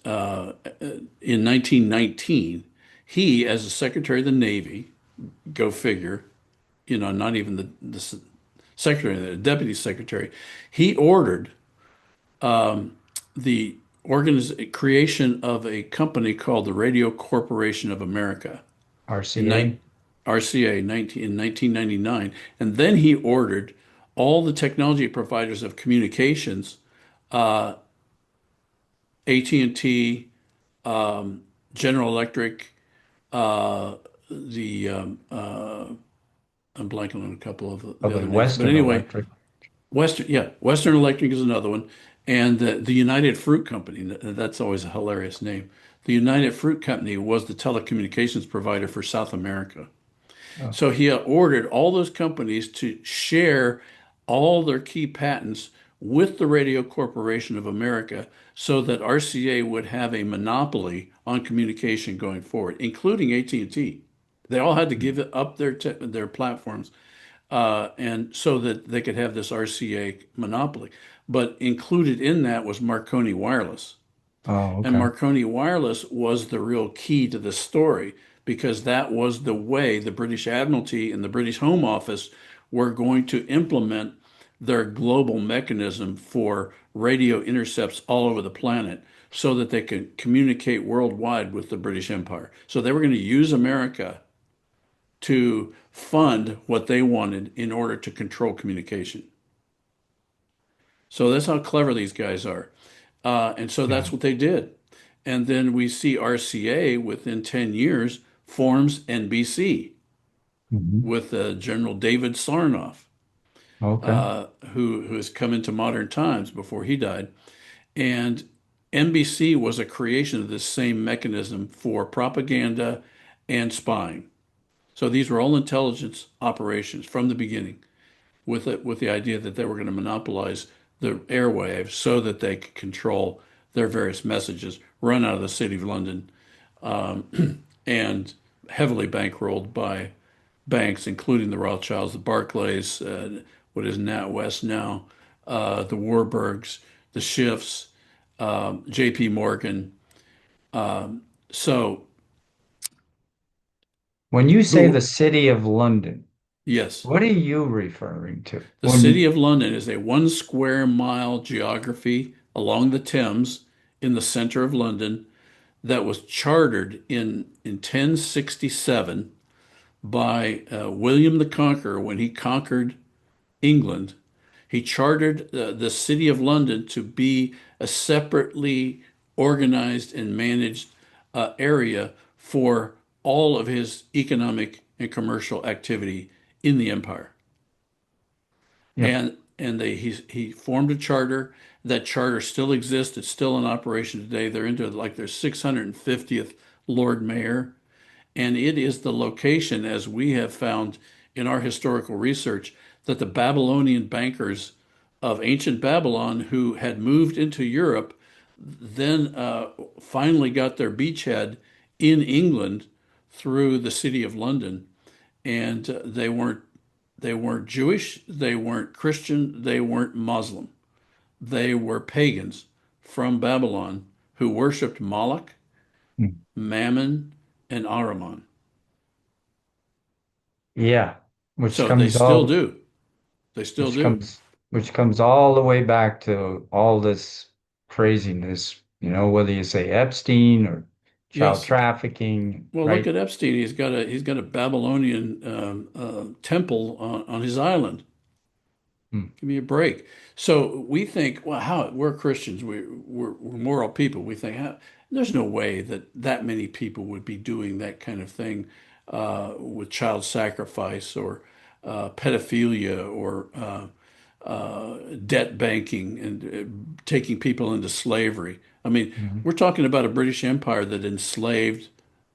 in 1919, he, as a secretary of the Navy, go figure, not even the secretary, the deputy secretary, he ordered the creation of a company called the Radio Corporation of America in RCA. RCA 1999. And then he ordered all the technology providers of communications, AT&T, General Electric, the I'm blanking on a couple of the Probably other names. But Western anyway, Electric. Western Electric is another one, and the United Fruit Company. That's always a hilarious name. The United Fruit Company was the telecommunications provider for South America. Oh, So he ordered all those companies to share all their key patents with the Radio Corporation of America so that RCA would have a monopoly on communication going forward, including AT&T. They all had to give up their platforms and so that they could have this RCA monopoly. But included in that was Marconi Wireless. oh, And okay. Marconi Wireless was the real key to the story because that was the way the British Admiralty and the British Home Office were going to implement their global mechanism for radio intercepts all over the planet so that they could communicate worldwide with the British Empire. So they were going to use America to fund what they wanted in order to control communication. So that's how clever these guys are. And so Yeah. that's what they did. And then we see RCA within 10 years forms NBC Hmm. with General David Sarnoff, Okay. who has come into modern times before he died. And NBC was a creation of this same mechanism for propaganda and spying. So these were all intelligence operations from the beginning, with the idea that they were going to monopolize the airwaves so that they could control their various messages, run out of the city of London, and heavily bankrolled by banks, including the Rothschilds, the Barclays, what is NatWest now, the Warburgs, the Schiffs, J.P. Morgan. So When you say the who, city of London, yes, what are you referring to? the city of London is a 1 square mile geography along the Thames in the center of London that was chartered in 1067 by William the Conqueror when he conquered England. He chartered the city of London to be a separately organized and managed area for all of his economic and commercial activity in the empire. Yep. And he formed a charter. That charter still exists. It's still in operation today. They're into like their 650th Lord Mayor. And it is the location, as we have found in our historical research, that the Babylonian bankers of ancient Babylon who had moved into Europe then finally got their beachhead in England through the city of London. And they weren't Jewish, they weren't Christian, they weren't Muslim. They were pagans from Babylon who worshipped Moloch, Mm. Mammon, and Ahriman. Yeah, which So they comes still all do. They still which do. comes which comes all the way back to all this craziness, whether you say Epstein or child Yes. trafficking, Well, look right? at Epstein. He's got a Babylonian temple on his island. Hmm. Give me a break. So we think, well, how we're Christians, we're moral people. We think there's no way that that many people would be doing that kind of thing with child sacrifice or pedophilia or debt banking and taking people into slavery. I mean, Mhm. we're talking about a British Empire that enslaved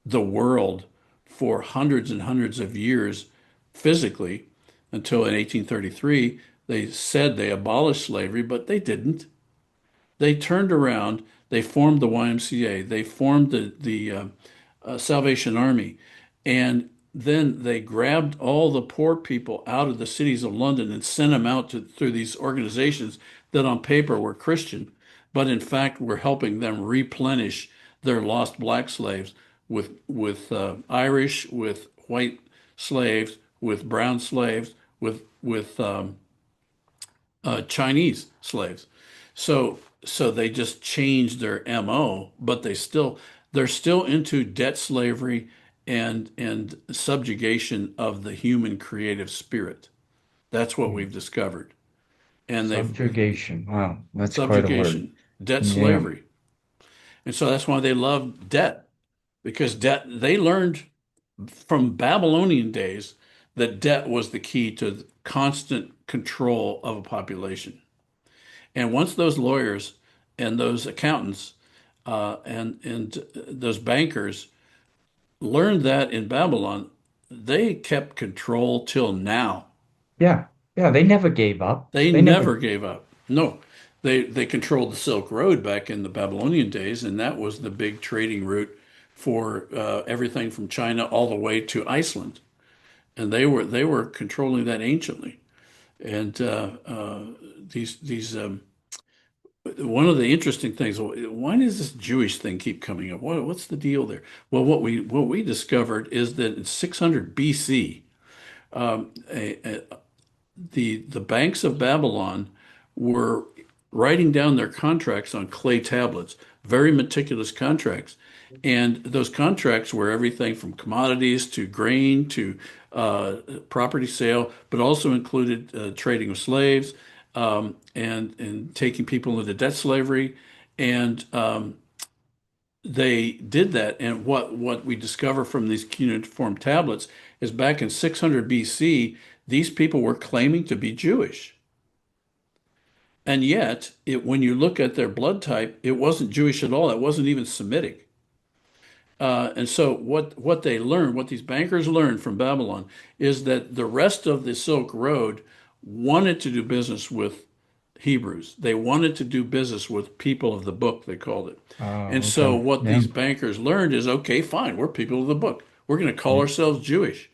the world for hundreds and hundreds of years physically until in 1833 they said they abolished slavery, but they didn't. They turned around, they formed the YMCA, they formed the Salvation Army, and then they grabbed all the poor people out of the cities of London and sent them out through these organizations that on paper were Christian, but in fact were helping them replenish their lost black slaves with Irish, with white slaves, with brown slaves, with Chinese slaves. So they just changed their MO, but they're still into debt slavery and subjugation of the human creative spirit. That's what Hmm. we've discovered. And they've Subjugation. Wow, that's quite a word. subjugation, debt Yeah. slavery. And so that's why they love debt, because debt, they learned from Babylonian days that debt was the key to constant control of a population. And once those lawyers and those accountants and those bankers learned that in Babylon, they kept control till now. Yeah. Yeah, they never gave up. They They never never gave up. No, they controlled the Silk Road back in the Babylonian days, and that was the big trading route for everything from China all the way to Iceland. And they were controlling that anciently. And these one of the interesting things, why does this Jewish thing keep coming up? What's the deal there? Well, what we discovered is that in 600 BC, the banks of Babylon were writing down their contracts on clay tablets, very meticulous contracts. And those contracts were everything from commodities to grain to property sale, but also included trading of slaves and taking people into debt slavery. And they did that. And what we discover from these cuneiform tablets is back in 600 BC, these people were claiming to be Jewish. And yet, when you look at their blood type, it wasn't Jewish at all. It wasn't even Semitic. And so, what they learned, what these bankers learned from Babylon, is that the rest of the Silk Road wanted to do business with Hebrews. They wanted to do business with people of the book, they called it. And so, okay. what Yeah. these bankers learned is okay, fine, we're people of the book. We're going to call Yeah. ourselves Jewish.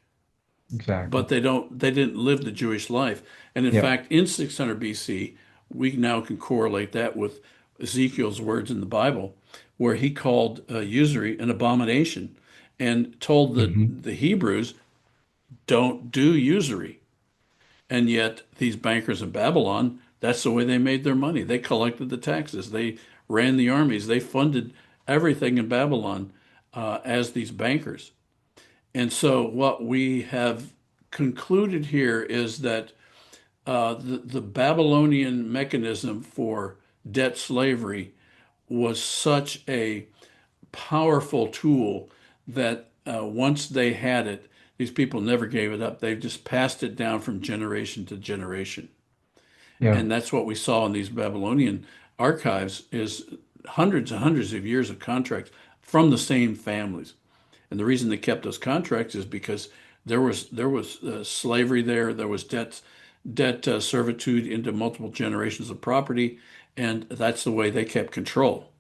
Exactly. but they didn't live the Jewish life. And in Yeah. fact, in 600 BC, we now can correlate that with Ezekiel's words in the Bible, where he called usury an abomination and told Hmm. the Hebrews, don't do usury. And yet, these bankers in Babylon, that's the way they made their money. They collected the taxes, they ran the armies, they funded everything in Babylon as these bankers. And so, what we have concluded here is that the Babylonian mechanism for debt slavery was such a powerful tool that once they had it, these people never gave it up. They just passed it down from generation to generation. Yeah. And that's what we saw in these Babylonian archives is hundreds and hundreds of years of contracts from the same families. And the reason they kept those contracts is because there was slavery there, there was debt servitude into multiple generations of property, and that's the way they kept control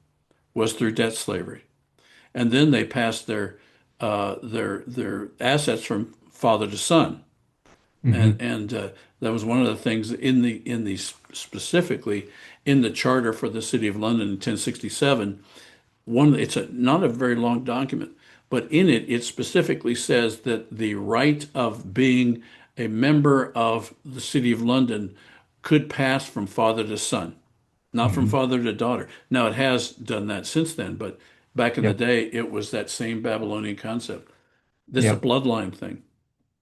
was through debt slavery. And then they passed their assets from father to son, Hmm. and that was one of the things in the specifically in the charter for the city of London in 1067. It's not a very long document, but in it it specifically says that the right of being a member of the city of London could pass from father to son, not from Hmm. father to daughter. Now it has done that since then, but back in the Yep. day it was that same Babylonian concept. This is a Yep. bloodline thing.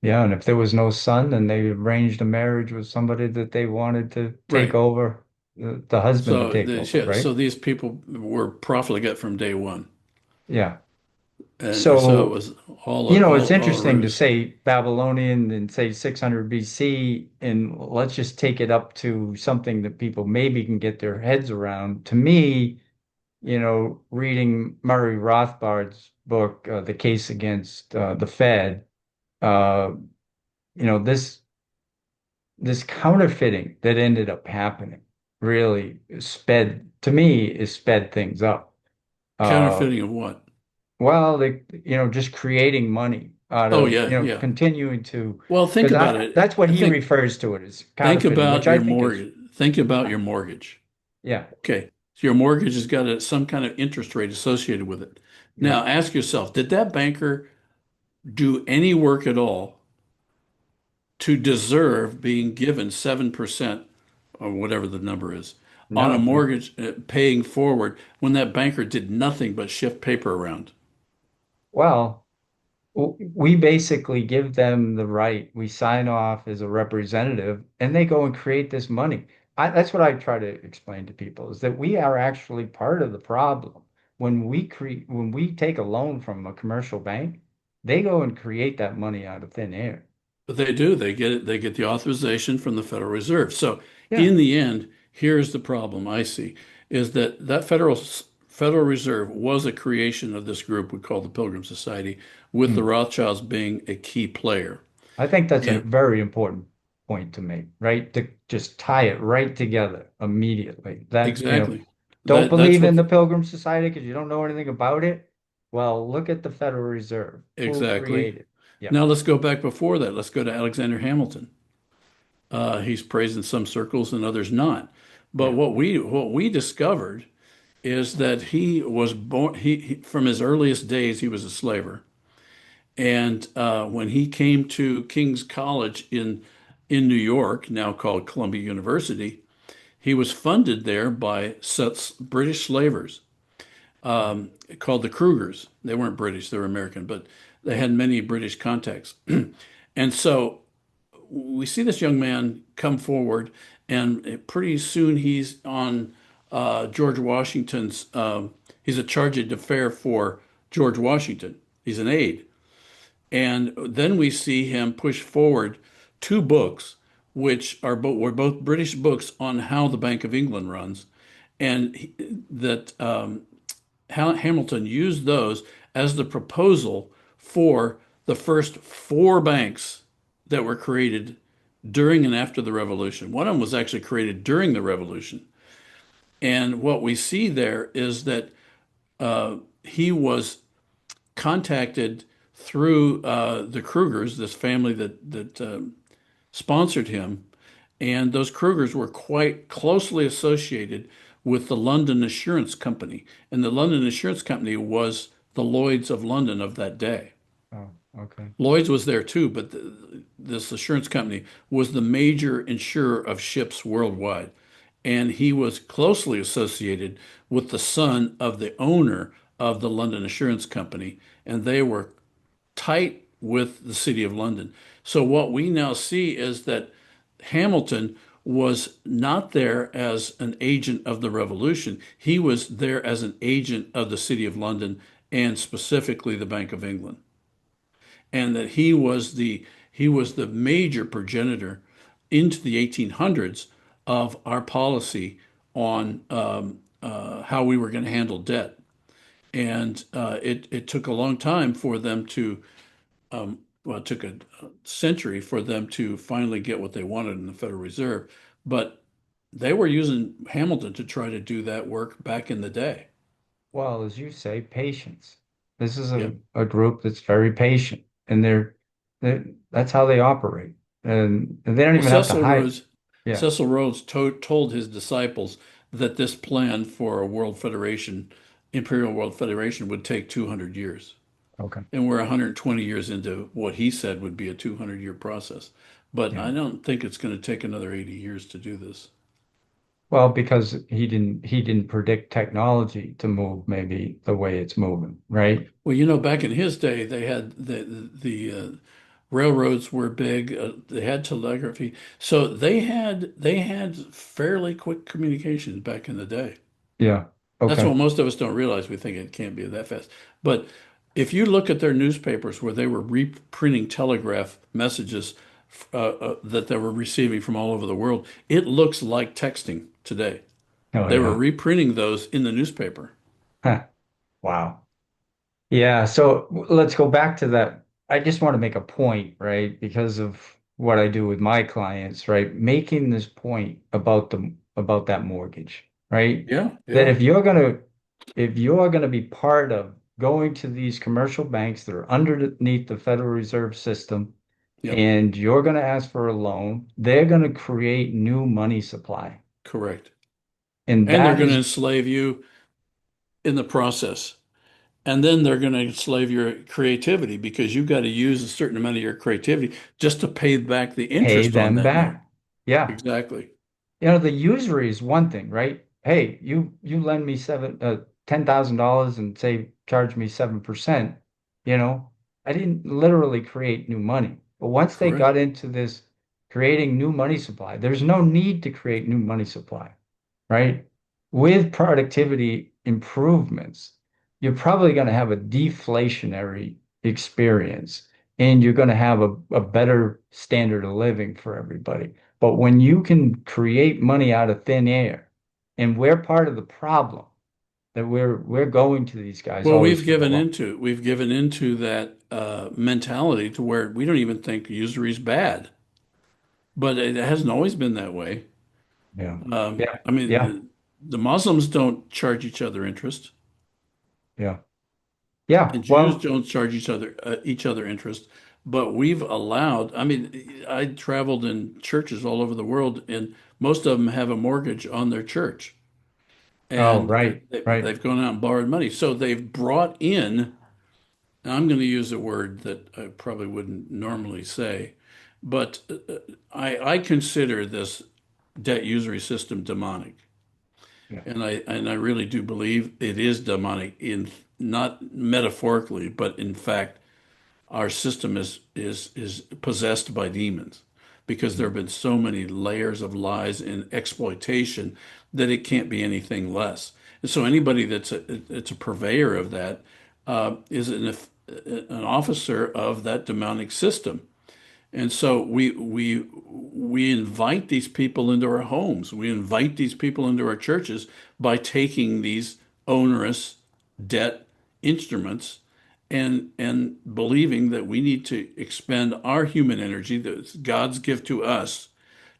Yeah. And if there was no son, then they arranged a marriage with somebody that they wanted to take Right. over, the husband to So take over, yeah, right? so these people were profligate from day one. Yeah. And so it So, was all it's all a interesting to ruse. say Babylonian and say 600 BC, and let's just take it up to something that people maybe can get their heads around. To me, reading Murray Rothbard's book, The Case Against the Fed, uh, this counterfeiting that ended up happening really to me, is sped things up. Uh, Counterfeiting of what? well, just creating money out Oh of, yeah, yeah. continuing to, Well, think because about it. that's what I he think refers to it as think counterfeiting, which about I your think is, mortgage. Think about your mortgage. yeah, Okay. So your mortgage has got some kind of interest rate associated with it. yeah, Now ask yourself, did that banker do any work at all to deserve being given 7% or whatever the number is on a no. mortgage paying forward when that banker did nothing but shift paper around? Well, we basically give them the right. We sign off as a representative and they go and create this money. That's what I try to explain to people is that we are actually part of the problem. When we take a loan from a commercial bank, they go and create that money out of thin air. But they do. They get it. They get the authorization from the Federal Reserve. So Yeah. in the end, here's the problem I see is that Federal Reserve was a creation of this group we call the Pilgrim Society, with the Mm. Rothschilds being a key player. I think that's a And very important point to make, right? To just tie it right together immediately. That, exactly. don't That's believe in what the Pilgrim Society because you don't know anything about it. Well, look at the Federal Reserve. Who exactly. created? Yeah. Now let's go back before that. Let's go to Alexander Hamilton. He's praised in some circles and others not. But Yeah. what we discovered is that he was born from his earliest days he was a slaver, and when he came to King's College in New York, now called Columbia University, he was funded there by such British slavers called the Krugers. They weren't British; they were American, but they had many British contacts, and so we see this young man come forward, and pretty soon he's on George Washington's. He's a charge d'affaires for George Washington. He's an aide, and then we see him push forward two books, which were both British books on how the Bank of England runs, and that Hamilton used those as the proposal for the first four banks that were created during and after the Revolution. One of them was actually created during the Revolution. And what we see there is that he was contacted through the Krugers, this family that sponsored him, and those Krugers were quite closely associated with the London Assurance Company, and the London Assurance Company was the Lloyd's of London of that day. Oh, okay. Lloyd's was there too, but this assurance company was the major insurer of ships worldwide. And he was closely associated with the son of the owner of the London Assurance Company, and they were tight with the City of London. So what we now see is that Hamilton was not there as an agent of the revolution. He was there as an agent of the City of London and specifically the Bank of England, and that he was the major progenitor into the 1800s of our policy on how we were going to handle debt. And it took a long time for them to, well, it took a century for them to finally get what they wanted in the Federal Reserve. But they were using Hamilton to try to do that work back in the day. Well, as you say, patience. This is Yeah. a group that's very patient, and that's how they operate, and they don't Well, even have to hide. Yeah. Cecil Rhodes told his disciples that this plan for a world federation, imperial world federation, would take 200 years. Okay. And we're 120 years into what he said would be a 200-year process. But Yeah. I don't think it's going to take another 80 years to do this. Well, because he didn't predict technology to move maybe the way it's moving, right? Well, back in his day, they had the railroads were big. They had telegraphy, so they had fairly quick communications back in the day. Yeah. That's Okay. what most of us don't realize. We think it can't be that fast. But if you look at their newspapers where they were reprinting telegraph messages that they were receiving from all over the world, it looks like texting today. Oh They were yeah. reprinting those in the newspaper. Huh. Wow. Yeah, so let's go back to that. I just want to make a point, right? Because of what I do with my clients, right? Making this point about that mortgage, right? Yeah, That yeah, if you're gonna be part of going to these commercial banks that are underneath the Federal Reserve System yep, and you're gonna ask for a loan, they're gonna create new money supply. correct. And And they're that going to is, enslave you in the process. And then they're going to enslave your creativity because you've got to use a certain amount of your creativity just to pay back the pay interest on them that note. back. Yeah. Exactly. The usury is one thing, right? Hey, you lend me $10,000 and say charge me 7%. You know, I didn't literally create new money. But once they Correct. got into this creating new money supply, there's no need to create new money supply, right? With productivity improvements, you're probably going to have a deflationary experience and you're going to have a better standard of living for everybody. But when you can create money out of thin air, and we're part of the problem that we're going to these guys Well, always for the loan. we've given into that mentality to where we don't even think usury is bad, but it hasn't always been that way. Yeah. Yeah. I mean, Yeah. the Muslims don't charge each other interest, Yeah. Yeah. and Jews Well, don't charge each other interest. But we've allowed. I mean, I traveled in churches all over the world, and most of them have a mortgage on their church, oh, and right. Right. they've gone out and borrowed money. So they've brought in. And I'm going to use a word that I probably wouldn't normally say, but I consider this debt usury system demonic. Yeah. And I really do believe it is demonic in not metaphorically, but in fact, our system is possessed by demons because there have Mm. been so many layers of lies and exploitation that it can't be anything less. And so anybody it's a purveyor of that is an officer of that demonic system. And so we invite these people into our homes. We invite these people into our churches by taking these onerous debt instruments and believing that we need to expend our human energy that's God's gift to us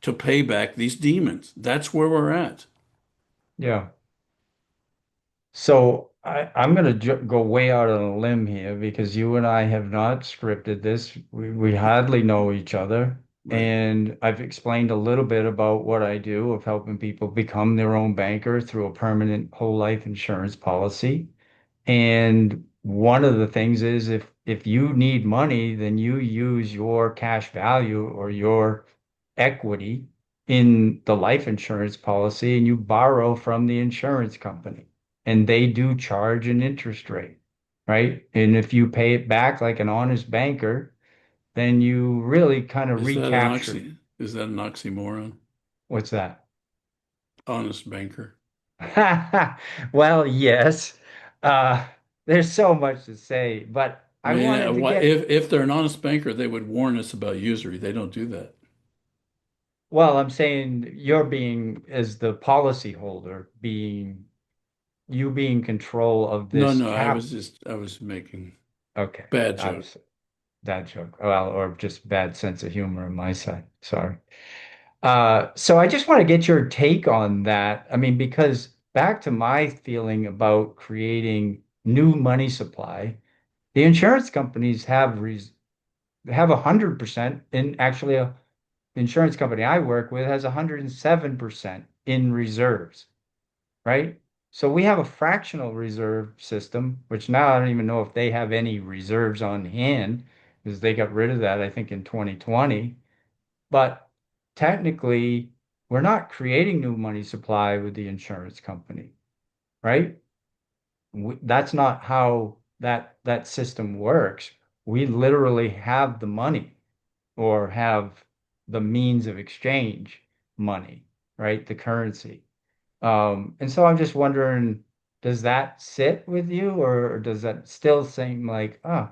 to pay back these demons. That's where we're at. Yeah. So I'm going to go way out on a limb here because you and I have not scripted this. We hardly know each other. Right. And I've explained a little bit about what I do of helping people become their own banker through a permanent whole life insurance policy. And one of the things is if you need money, then you use your cash value or your equity in the life insurance policy and you borrow from the insurance company. And they do charge an interest rate, right? And if you pay it back like an honest banker, then you really kind of recapture. Is that an oxymoron? What's that? Honest banker. Well, yes. Uh, there's so much to say, but I I mean, wanted to why, get, if they're an honest banker, they would warn us about usury. They don't do that. well, I'm saying you're being, as the policy holder, you being control of No, this no, cap. I was making Okay. bad I joke. was that joke. Well, or just bad sense of humor on my side. Sorry. So I just want to get your take on that. I mean, because back to my feeling about creating new money supply, the insurance companies have 100% in actually a insurance company I work with has 107% in reserves, right? So we have a fractional reserve system, which now I don't even know if they have any reserves on hand because they got rid of that, I think, in 2020. But technically, we're not creating new money supply with the insurance company, right? That's not how that system works. We literally have the money or have the means of exchange money, right? The currency. And so I'm just wondering, does that sit with you or does that still seem like, oh,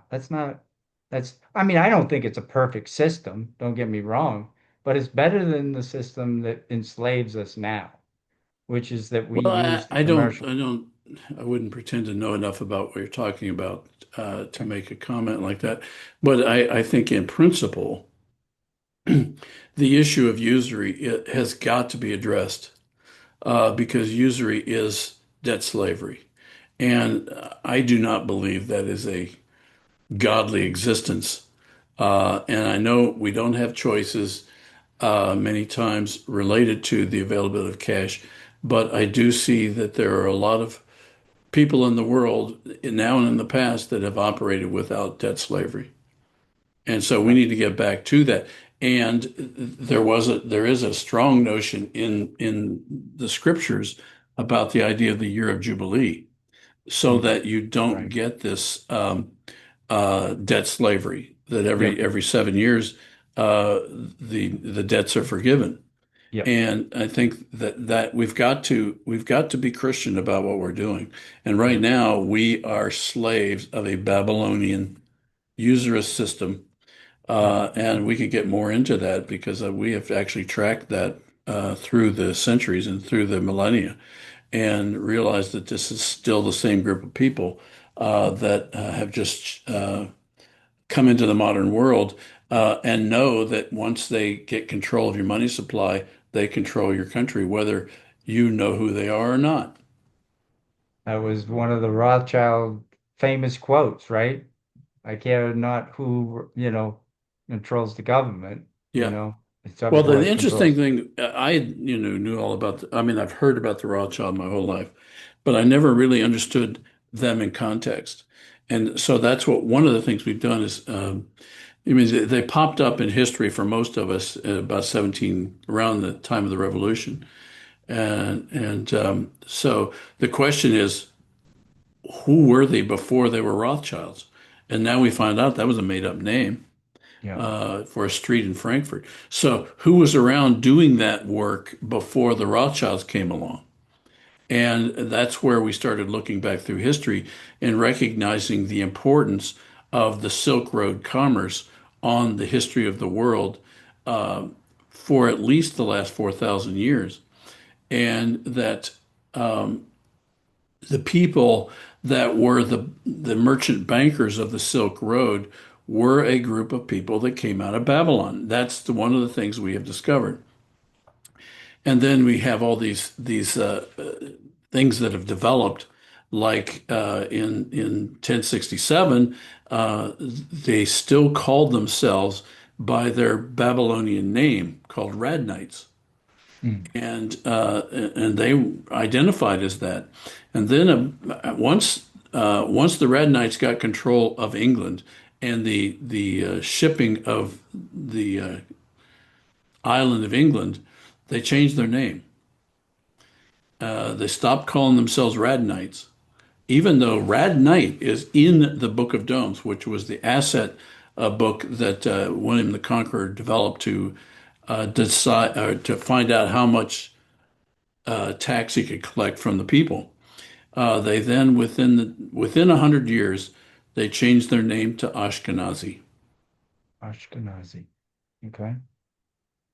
I mean, I don't think it's a perfect system, don't get me wrong, but it's better than the system that enslaves us now, which is that we Well, use the commercial. I wouldn't pretend to know enough about what you're talking about to Okay. make a comment like that. But I think in principle, the issue of usury it has got to be addressed because usury is debt slavery. And I do not believe that is a godly existence. And I know we don't have choices many times related to the availability of cash, but I do see that there are a lot of people in the world now and in the past that have operated without debt slavery. And so we Uh, need to get back to that. And there is a strong notion in the scriptures about the idea of the year of Jubilee, so mm, that you don't right. get this debt slavery that Yep. every 7 years uh, the debts are forgiven. Yep. And I think that we've got to be Christian about what we're doing. And right Yep. now we are slaves of a Babylonian usurious system. Yep. And we could get more into that because we have actually tracked that through the centuries and through the millennia and realized that this is still the same group of people that have just come into the modern world and know that once they get control of your money supply, they control your country, whether you know who they are or not. That was one of the Rothschild famous quotes, right? I care not who, controls the government, Yeah. it's up Well, to the what interesting controls. thing, knew all about, I mean, I've heard about the Rothschild my whole life, but I never really understood them in context. And so that's what one of the things we've done is, I mean, they popped up in history for most of us at about 17, around the time of the Revolution. And so the question is, who were they before they were Rothschilds? And now we find out that was a made up name Yeah. for a street in Frankfurt. So who was around doing that work before the Rothschilds came along? And that's where we started looking back through history and recognizing the importance of the Silk Road commerce on the history of the world uh, for at least the last 4,000 years. And that the people that were the merchant bankers of the Silk Road were a group of people that came out of Babylon. That's one of the things we have discovered. And then we have all these things that have developed like in 1067, they still called themselves by their Babylonian name called Radnites, Mm. and they identified as that. And then once the Radnites got control of England and the shipping of the island of England, they changed their name. They stopped calling themselves Radnites, even though Radnite is in the Book of Domes, which was the asset book that William the Conqueror developed to decide to find out how much tax he could collect from the people. They then, within 100 years, they changed their name to Ashkenazi, Ashkenazi. Okay.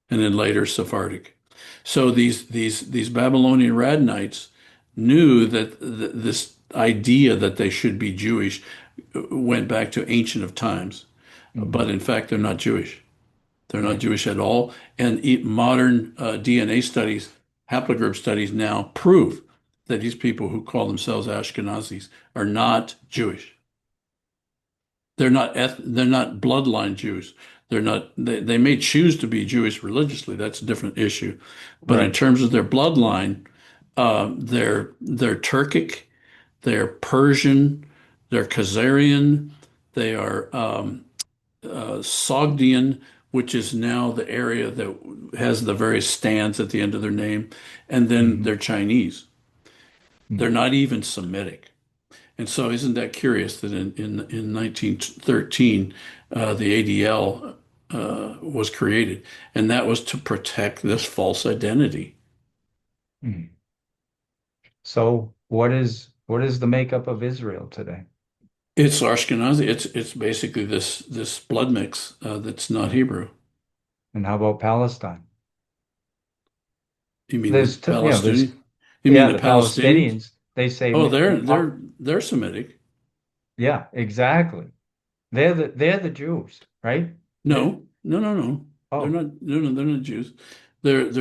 and then later Sephardic. So these Babylonian Radnites knew that this idea that they should be Jewish went back to ancient of times, but Hmm. in fact they're not Jewish. They're not Right. Jewish at all. And modern DNA studies, haplogroup studies now prove that these people who call themselves Ashkenazis are not Jewish. They're not bloodline Jews. They may choose to be Jewish religiously. That's a different issue. But in Right. terms of their bloodline, they're Turkic, they're Persian, they're Khazarian, they are Sogdian, which is now the area that has the various stands at the end of their name, and then Hmm. they're Chinese. They're Hmm. not even Semitic. And so, isn't that curious that in 1913, the ADL was created, and that was to protect this false identity. Hmm. So what is the makeup of Israel today? It's Ashkenazi. It's basically this blood mix that's not Right. Hebrew. And how about Palestine? You mean the There's, there's, Palestinian? You mean yeah, the the Palestinians? Palestinians, they say, Oh, they're Semitic. yeah, exactly. They're the Jews, right? They, No, no, no, no. They're oh, not. No, no, they're not Jews. They're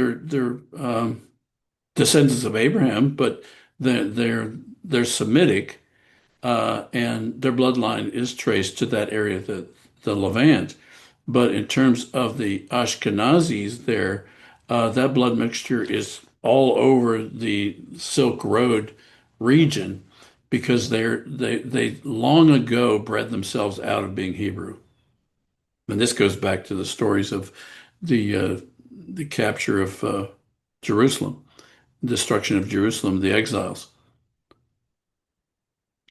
descendants of Abraham, but they're Semitic, and their bloodline is traced to that area, the Levant. But in terms of the Ashkenazis, there, that blood mixture is all over the Silk Road region because they long ago bred themselves out of being Hebrew. And this goes back to the stories of the uh, the capture of Jerusalem, destruction of Jerusalem, the exiles.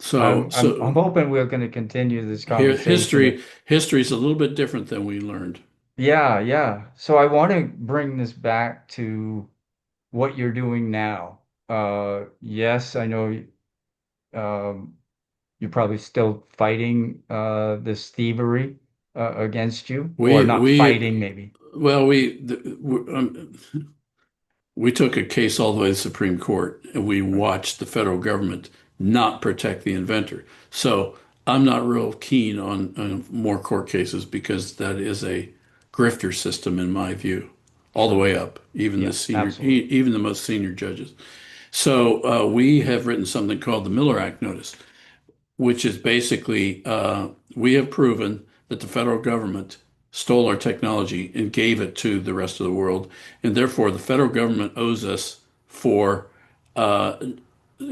So I'm hoping we're going to continue this here conversation. history is a little bit different than we learned. Yeah, yeah. So I want to bring this back to what you're doing now. Yes, I know um, you're probably still fighting this thievery against you, or not We fighting, maybe. well we took a case all the way to the Supreme Court, and we Right. watched the federal government not protect the inventor. So I'm not real keen on more court cases because that is a grifter system in my view, all the Sure. way up, even Yeah, the senior, absolutely. even the most senior judges. So we have written something called the Miller Act notice, which is basically we have proven that the federal government stole our technology and gave it to the rest of the world, and therefore the federal government owes us for uh,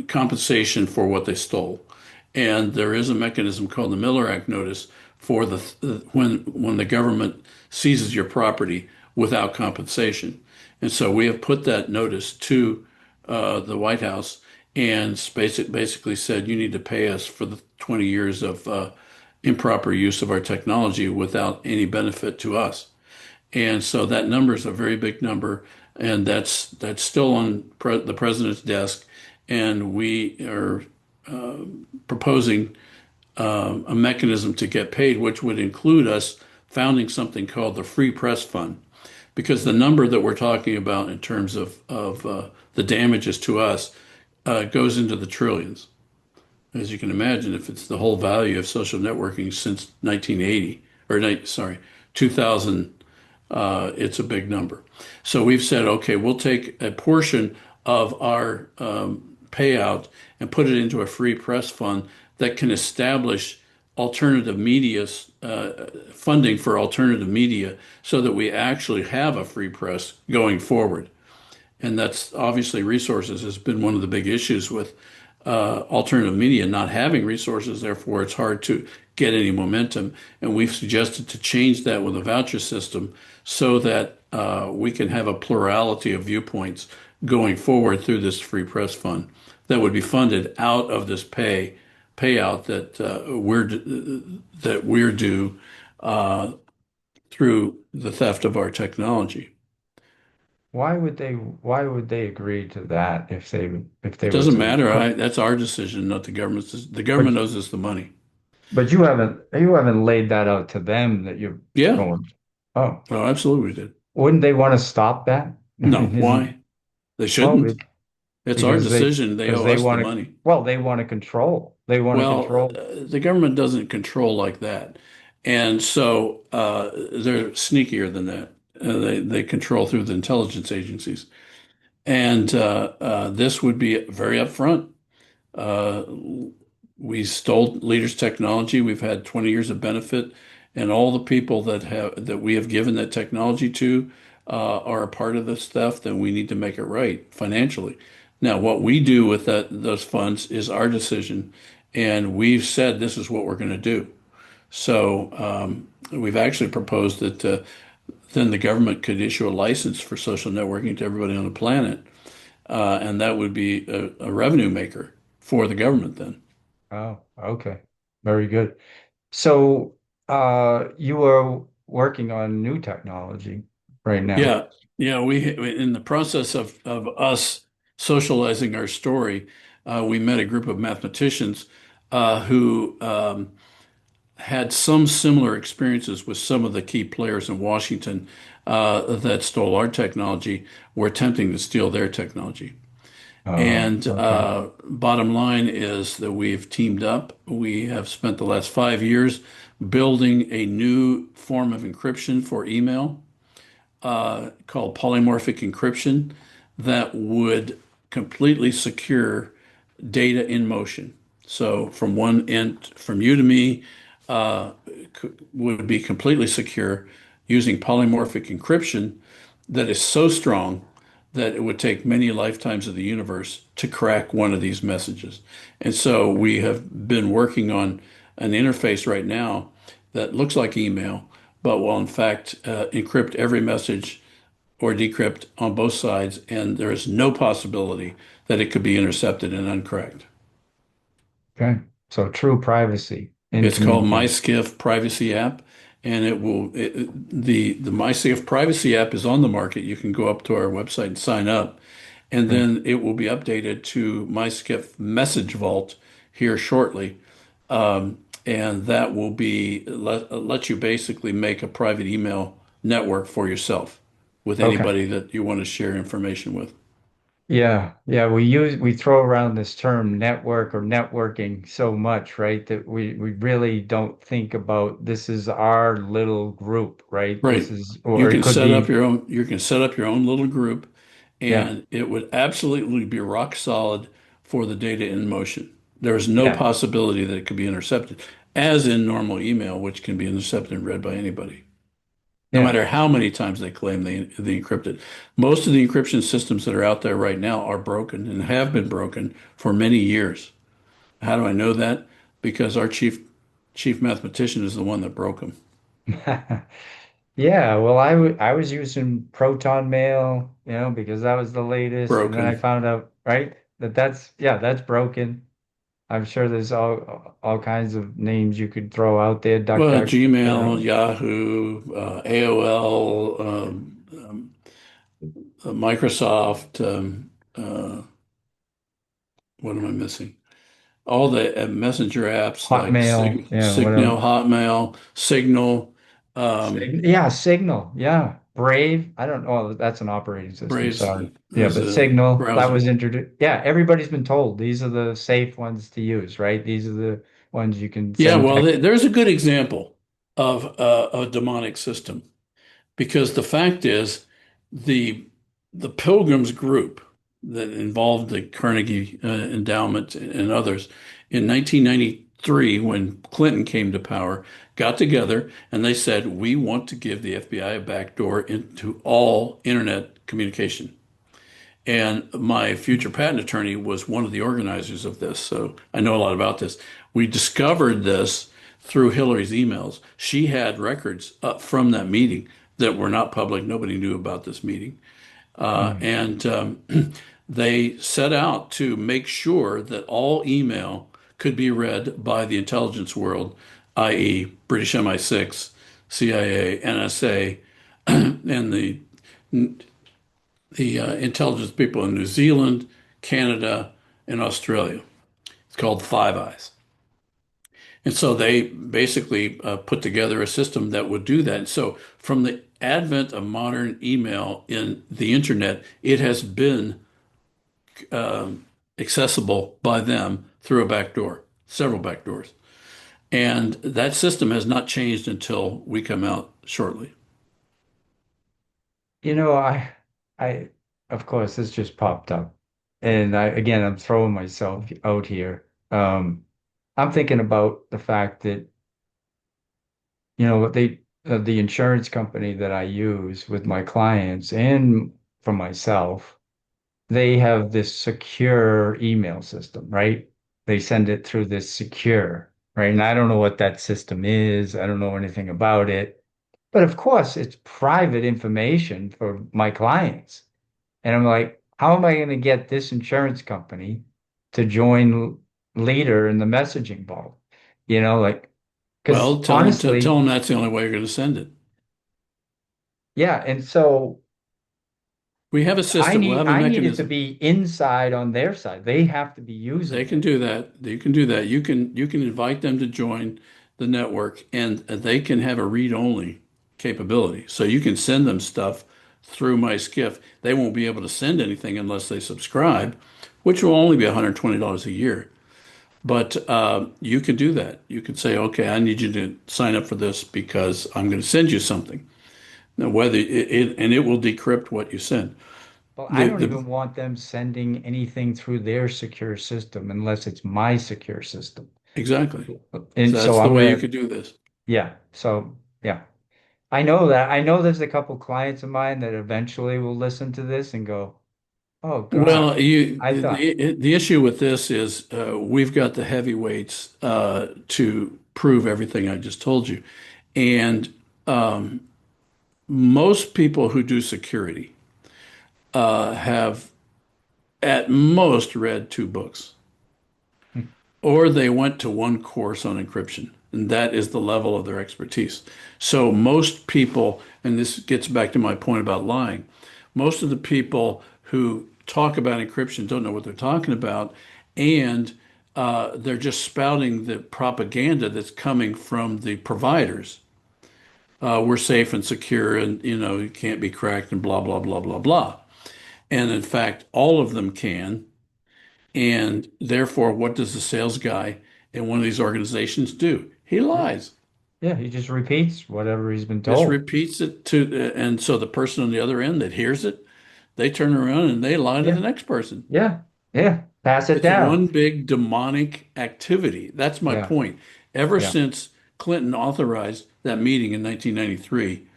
compensation for what they stole. And there is a mechanism called the Miller Act notice for when the government seizes your property without compensation. And so we have put that notice to the White House and basically said you need to pay us for the 20 years of improper use of our technology without any benefit to us. And so that number is a very big number, and that's still on the president's desk. And we are proposing a mechanism to get paid, which would include us founding something called the Free Press Fund, because the number that we're talking about in terms of the damages to us goes into the trillions. As you can imagine, if it's the whole value of social networking since 1980 or sorry, 2000, it's a big number. So we've said, okay, we'll take a portion of our payout and put it into a free press fund that can establish alternative media funding for alternative media so that we actually have a free press going forward. And that's obviously resources has been one of the big issues with alternative media not having resources. Therefore, it's hard to get any momentum. And we've suggested to change that with a voucher system so that we can have a plurality of viewpoints going forward through this free press fund that would be funded out of this payout that we're due through the theft of our technology. Why would they agree to that if It they were doesn't to matter. put That's our decision, not the government's. The but government owes us the money. but you haven't laid that out to them that you're Yeah. going. Oh, Oh, absolutely we did. wouldn't they want to stop that? No, Isn't why? They well shouldn't. It's our because they decision. They because owe they us the want to money. well they want to control. They want to Well, control. the government doesn't control like that. And so they're sneakier than that. They control through the intelligence agencies. And this would be very upfront. Uh, we stole leaders' technology. We've had 20 years of benefit, and all the people that we have given that technology to are a part of this theft, then we need to make it right financially. Now, what we do with those funds is our decision, and we've said this is what we're going to do. So we've actually proposed that then the government could issue a license for social networking to everybody on the planet, and that would be a revenue maker for the government then. Oh, okay. Very good. So, you are working on new technology right now. Yeah, yeah. In the process of us socializing our story, we met a group of mathematicians who had some similar experiences with some of the key players in Washington that stole our technology, were attempting to steal their technology. Oh, And okay. bottom line is that we've teamed up. We have spent the last 5 years building a new form of encryption for email called polymorphic encryption that would completely secure data in motion. So from one end, from you to me, uh, would be completely secure using polymorphic encryption that is so strong that it would take many lifetimes of the universe to crack one of these messages. And so we have been working on an interface right now that looks like email, but will in fact encrypt every message or decrypt on both sides, and there is no possibility that it could be intercepted and uncracked. Okay. So true privacy in It's called communication. MySkiff Privacy App, and the MySkiff Privacy App is on the market. You can go up to our website and sign up, and Okay. then it will be updated to MySkiff Message Vault here shortly. And that will be let you basically make a private email network for yourself with Okay. anybody that you want to share information with. Yeah. Yeah. We throw around this term network or networking so much, right? That we really don't think about this is our little group, right? This Right. is, You or it can could set up be, your own, you can set up your own little group, yeah. and it would absolutely be rock solid for the data in motion. There is no Yeah. possibility that it could be intercepted, as in normal email, which can be intercepted and read by anybody, no Yeah. matter how many times they claim they encrypted. Most of the encryption systems that are out there right now are broken and have been broken for many years. How do I know that? Because our chief mathematician is the one that broke them. Yeah, well, I was using Proton Mail, because that was the latest, and then I Broken. found out, right, that's broken. I'm sure there's all kinds of names you could throw out there, duck, Well, duck, Gmail, Yahoo, AOL, Microsoft, what am I missing? All the messenger apps like Hotmail, yeah, Signal, whatever. Hotmail, Signal, um, Yeah, Signal, yeah. Brave, I don't know, that's an operating system, Braves sorry. Yeah, is but a Signal, that browser. was introduced. Yeah, everybody's been told these are the safe ones to use, right? These are the ones you can Yeah, send well, text. there's a good example of a demonic system because the fact is the the Pilgrims group. that involved the Carnegie Endowment and others in 1993, when Clinton came to power, got together and they said, we want to give the FBI a backdoor into all internet communication. And my future patent attorney was one of the organizers of this, so I know a lot about this. We discovered this through Hillary's emails. She had records from that meeting that were not public. Nobody knew about this meeting. Mm. And they set out to make sure that all email could be read by the intelligence world, i.e., British MI6, CIA, NSA, and the intelligence people in New Zealand, Canada, and Australia. It's called Five Eyes. And so they basically put together a system that would do that. And so from the advent of modern email in the internet, it has been accessible by them through a back door, several back doors. And that system has not changed until we come out shortly. You know, I, of course, this just popped up, and again, I'm throwing myself out here. I'm thinking about the fact that, the insurance company that I use with my clients and for myself, they have this secure email system, right? They send it through this secure, right? And I don't know what that system is. I don't know anything about it. But of course, it's private information for my clients. And I'm like, how am I going to get this insurance company to join leader in the messaging ball? Like, because Well, tell honestly, them that's the only way you're going to send it. yeah. And so We have a system, we'll have a I need it to mechanism. be inside on their side. They have to be using They can it. do that. You can do that. You can invite them to join the network, and they can have a read-only capability. So you can send them stuff through my skiff. They won't be able to send anything unless they subscribe, which will only be $120 a year. But you could do that. You could say, okay, I need you to sign up for this because I'm going to send you something. Now, whether and it will decrypt what you send. Well, I don't The even want them sending anything through their secure system unless it's my secure system. exactly. And So so that's the I'm way you gonna, could do this. yeah. So yeah, I know that. I know there's a couple clients of mine that eventually will listen to this and go, "Oh God, Well, you I thought, the issue with this is we've got the heavyweights to prove everything I just told you, and um, most people who do security have at most read two books, hmm, or they went to one course on encryption, and that is the level of their expertise. So most people, and this gets back to my point about lying, most of the people who talk about encryption don't know what they're talking about, and they're just spouting the propaganda that's coming from the providers. We're safe and secure, and it can't be cracked, and blah blah blah blah blah. And in fact, all of them can. And therefore, what does the sales guy in one of these organizations do? He yeah, lies. yeah." He just repeats whatever he's been Just told. repeats it and so the person on the other end that hears it, they turn around and they lie to Yeah, the next person. yeah, yeah. Pass it It's down. one big demonic activity. That's my Yeah, point. Ever yeah. since Clinton authorized that meeting in 1993,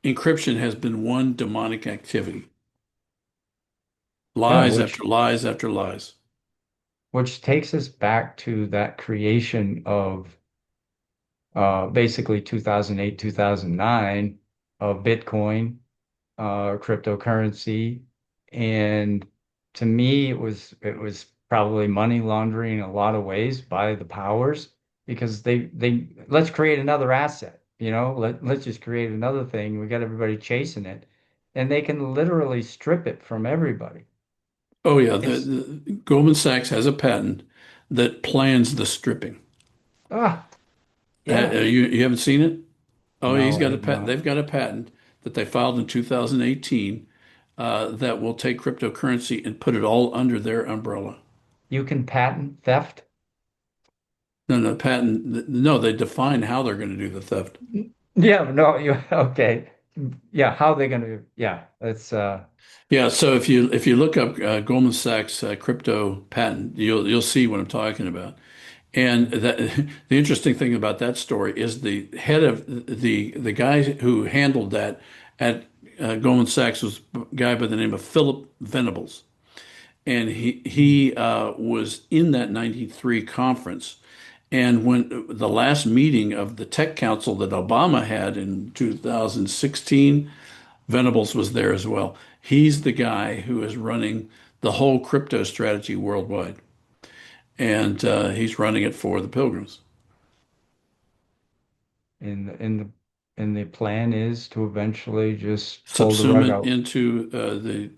encryption has been one demonic activity. Yeah, Lies which after lies after lies. which takes us back to that creation of basically 2008, 2009 of Bitcoin, cryptocurrency. And to me, it was probably money laundering in a lot of ways by the powers because they let's create another asset, let's just create another thing. We got everybody chasing it, and they can literally strip it from everybody. Oh yeah, It's the Goldman Sachs has a patent that plans the stripping. ah yeah. You haven't seen it? Oh, he's No, I got a have patent. not. They've got a patent that they filed in 2018 that will take cryptocurrency and put it all under their umbrella. You can patent theft. No, no, patent. No, they define how they're going to do the theft. Yeah, no, you okay. yeah, how they're gonna, yeah, it's Yeah, so if you look up Goldman Sachs crypto patent, you'll see what I'm talking about. And that the interesting thing about that story is the head of the guy who handled that at Goldman Sachs was a guy by the name of Philip Venables, and he was in that '93 conference. And when the last meeting of the Tech Council that Obama had in 2016, Venables was there as well. He's the guy who is running the whole crypto strategy worldwide, and he's running it for the Pilgrims. in the plan is to eventually just pull the Subsume rug it out. into the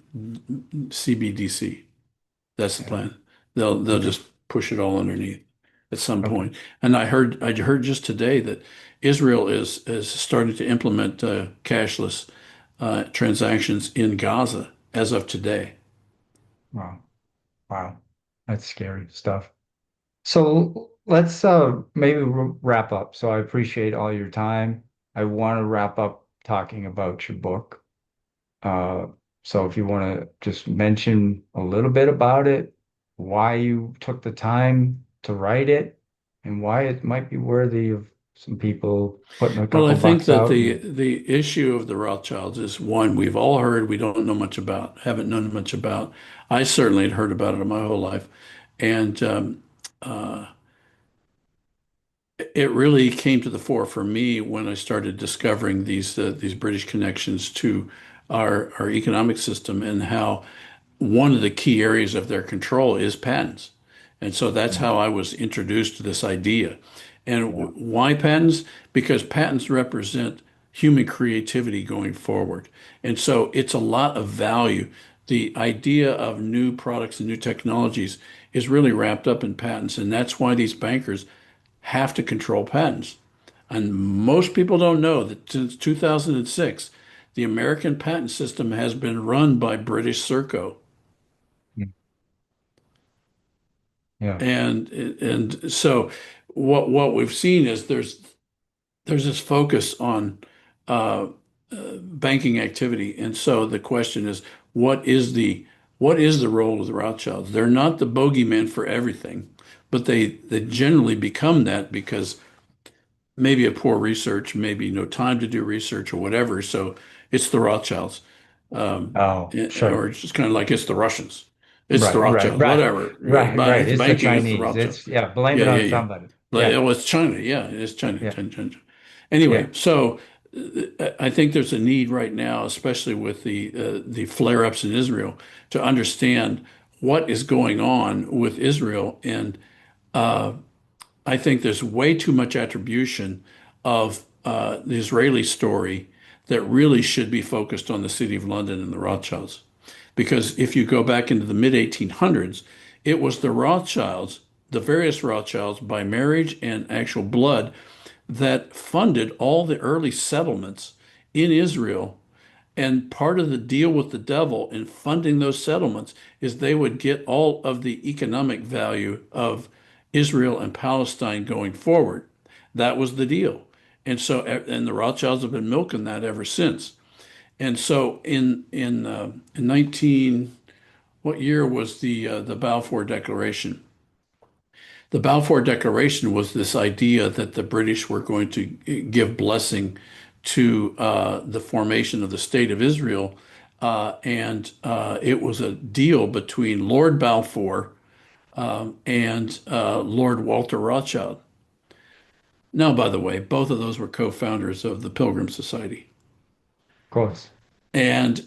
CBDC. That's the Yeah. plan. They'll Okay. just push it all underneath at some Okay. point. And I heard just today that Israel is starting to implement cashless transactions in Gaza as of today. Wow. Wow. That's scary stuff. So let's maybe wrap up. So I appreciate all your time. I want to wrap up talking about your book. Uh, so if you want to just mention a little bit about it, why you took the time to write it, and why it might be worthy of some people putting a Well, I couple think bucks that out. And the issue of the Rothschilds is one we've all heard, we don't know much about, haven't known much about. I certainly had heard about it my whole life, and uh, it really came to the fore for me when I started discovering these British connections to our economic system and how one of the key areas of their control is patents. And so that's mm, how I was introduced to this idea. yeah, And why patents? Because patents represent human creativity going forward. And so it's a lot of value. The idea of new products and new technologies is really wrapped up in patents. And that's why these bankers have to control patents. And most people don't know that since 2006, the American patent system has been run by British Serco. mm, yeah, And so what we've seen is there's this focus on uh, banking activity, and so the question is, what is the role of the Rothschilds? They're not the bogeyman for everything, but they generally become that because maybe a poor research, maybe no time to do research or whatever. So it's the Rothschilds, um, oh, or sure, it's just kind of like it's the Russians, it's the right, right, Rothschilds, right, whatever. right, But right. it's It's the banking, it's the Chinese. Rothschilds. It's yeah, blame Yeah, it yeah, on yeah. somebody. Like, Yeah, it was China. Yeah, it's China, yeah, China, China, China. yeah, Anyway, so I think there's a need right now, especially with the flare-ups in Israel, to understand what is going on with Israel. And I think there's way too much attribution of the Israeli story that really should be focused on the City of London and the Rothschilds. Because if you go back into the mid 1800s, it was the Rothschilds, the various Rothschilds by marriage and actual blood, that funded all the early settlements in Israel. And part of the deal with the devil in funding those settlements is they would get all of the economic value of Israel and Palestine going forward. That was the deal. And so, and the Rothschilds have been milking that ever since. And so, in 19, what year was the Balfour Declaration? The Balfour Declaration was this idea that the British were going to give blessing to the formation of the State of Israel. And it was a deal between Lord Balfour and Lord Walter Rothschild. Now, by the way, both of those were co-founders of the Pilgrim Society. of course. And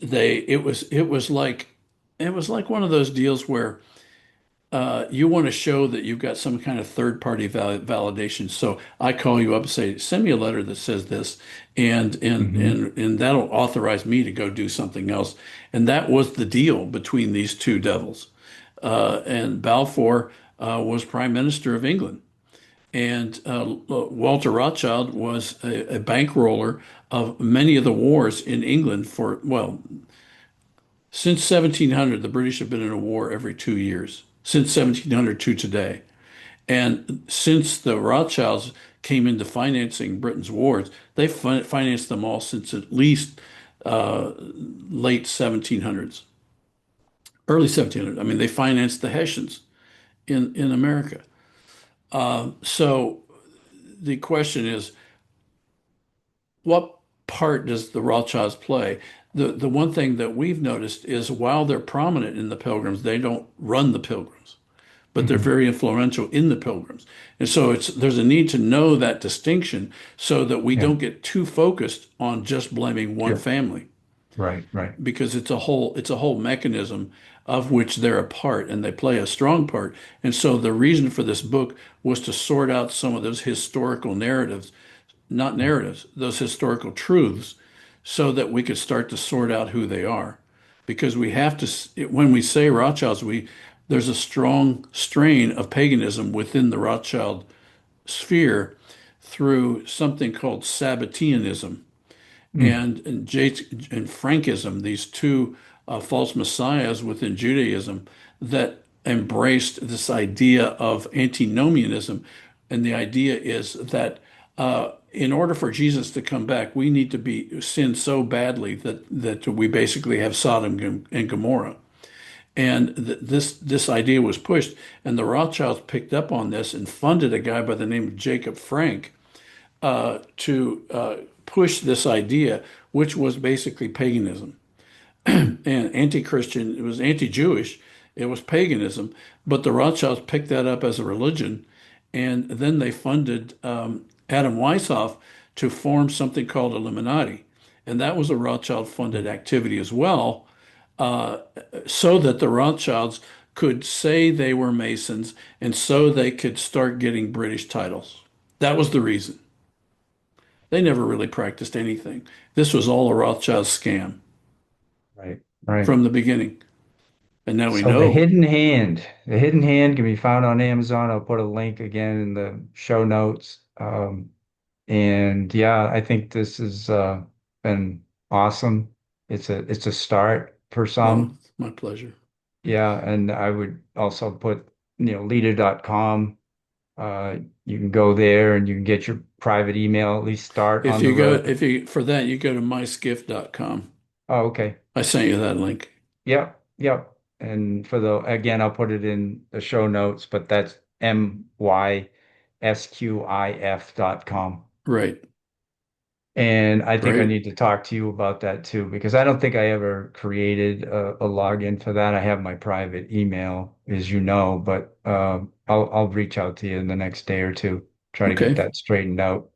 it was like one of those deals where you want to show that you've got some kind of third party validation. So I call you up and say, send me a letter that says this, Hmm. and that'll authorize me to go do something else. And that was the deal between these two devils. And Balfour was Prime Minister of England. And Walter Rothschild was a bankroller of many of the wars in England for, well, since 1700, the British have been in a war every 2 years, since 1700 to today. And since the Rothschilds came into financing Britain's wars, they financed them all since at least uh, late 1700s, early 1700s. I mean, they financed the Hessians in America. So the question is, what part does the Rothschilds play? The one thing that we've noticed is while they're prominent in the Pilgrims, they don't run the Pilgrims, but they're Hmm. very influential in the Pilgrims. And so there's a need to know that distinction so that we Yeah, don't get too focused on just blaming one sure. family Right, right. because it's a whole mechanism of which they're a part and they play a strong part. And so the reason for this book was to sort out some of those historical narratives, not narratives, those historical truths, so that we could start to sort out who they are. Because we have to, when we say Rothschilds, there's a strong strain of paganism within the Rothschild sphere through something called Sabbateanism Mm, and Frankism, these two false messiahs within Judaism that embraced this idea of antinomianism. And the idea is that in order for Jesus to come back, we need to be sin so badly that we basically have Sodom and Gomorrah. And this idea was pushed, and the Rothschilds picked up on this and funded a guy by the name of Jacob Frank to push this idea, which was basically paganism and anti-Christian. It was anti-Jewish. It was paganism. But the Rothschilds picked that up as a religion, and then they funded Adam Weishaupt to form something called Illuminati, and that was a Rothschild-funded activity as well, so that the Rothschilds could say they were Masons, and so they could start getting British titles. That was the reason. They never really practiced anything. This was all a Rothschild scam right, right. from the beginning. And now we So the know. hidden hand, the hidden hand can be found on Amazon. I'll put a link again in the show notes. And yeah, I think this has been awesome. It's a start for Oh, some. it's my pleasure. Yeah, and I would also put, leader.com. You can go there and you can get your private email, at least start If on the you go, road. if you, for that, you go to myskiff.com. Oh, okay. I sent you that link. Yep, yep. And again, I'll put it in the show notes, but that's mysqif.com. Right. And I think I Great. need to talk to you about that too, because I don't think I ever created a login for that. I have my private email, as you know, but I'll reach out to you in the next day or two, try to get Okay. that straightened out,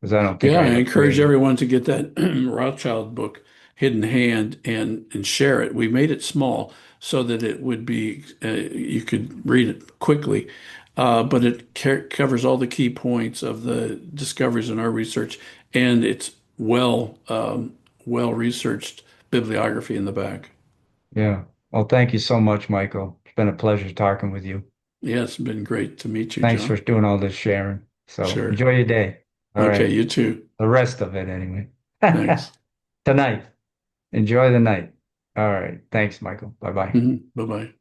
because I don't think Yeah, I I ever encourage created. everyone to get that Rothschild book, Hidden Hand, and share it. We made it small so that it would be you could read it quickly, but it covers all the key points of the discoveries in our research, and it's well researched bibliography in the back. Yeah. Well, thank you so much, Michael. It's been a pleasure talking with you. Yeah, it's been great to meet you, Thanks for John. doing all this sharing. So Sure. enjoy your day. All Okay, right. you too. The rest of it anyway. Thanks. Tonight. Enjoy the night. All right. Thanks, Michael. Bye bye. Bye bye.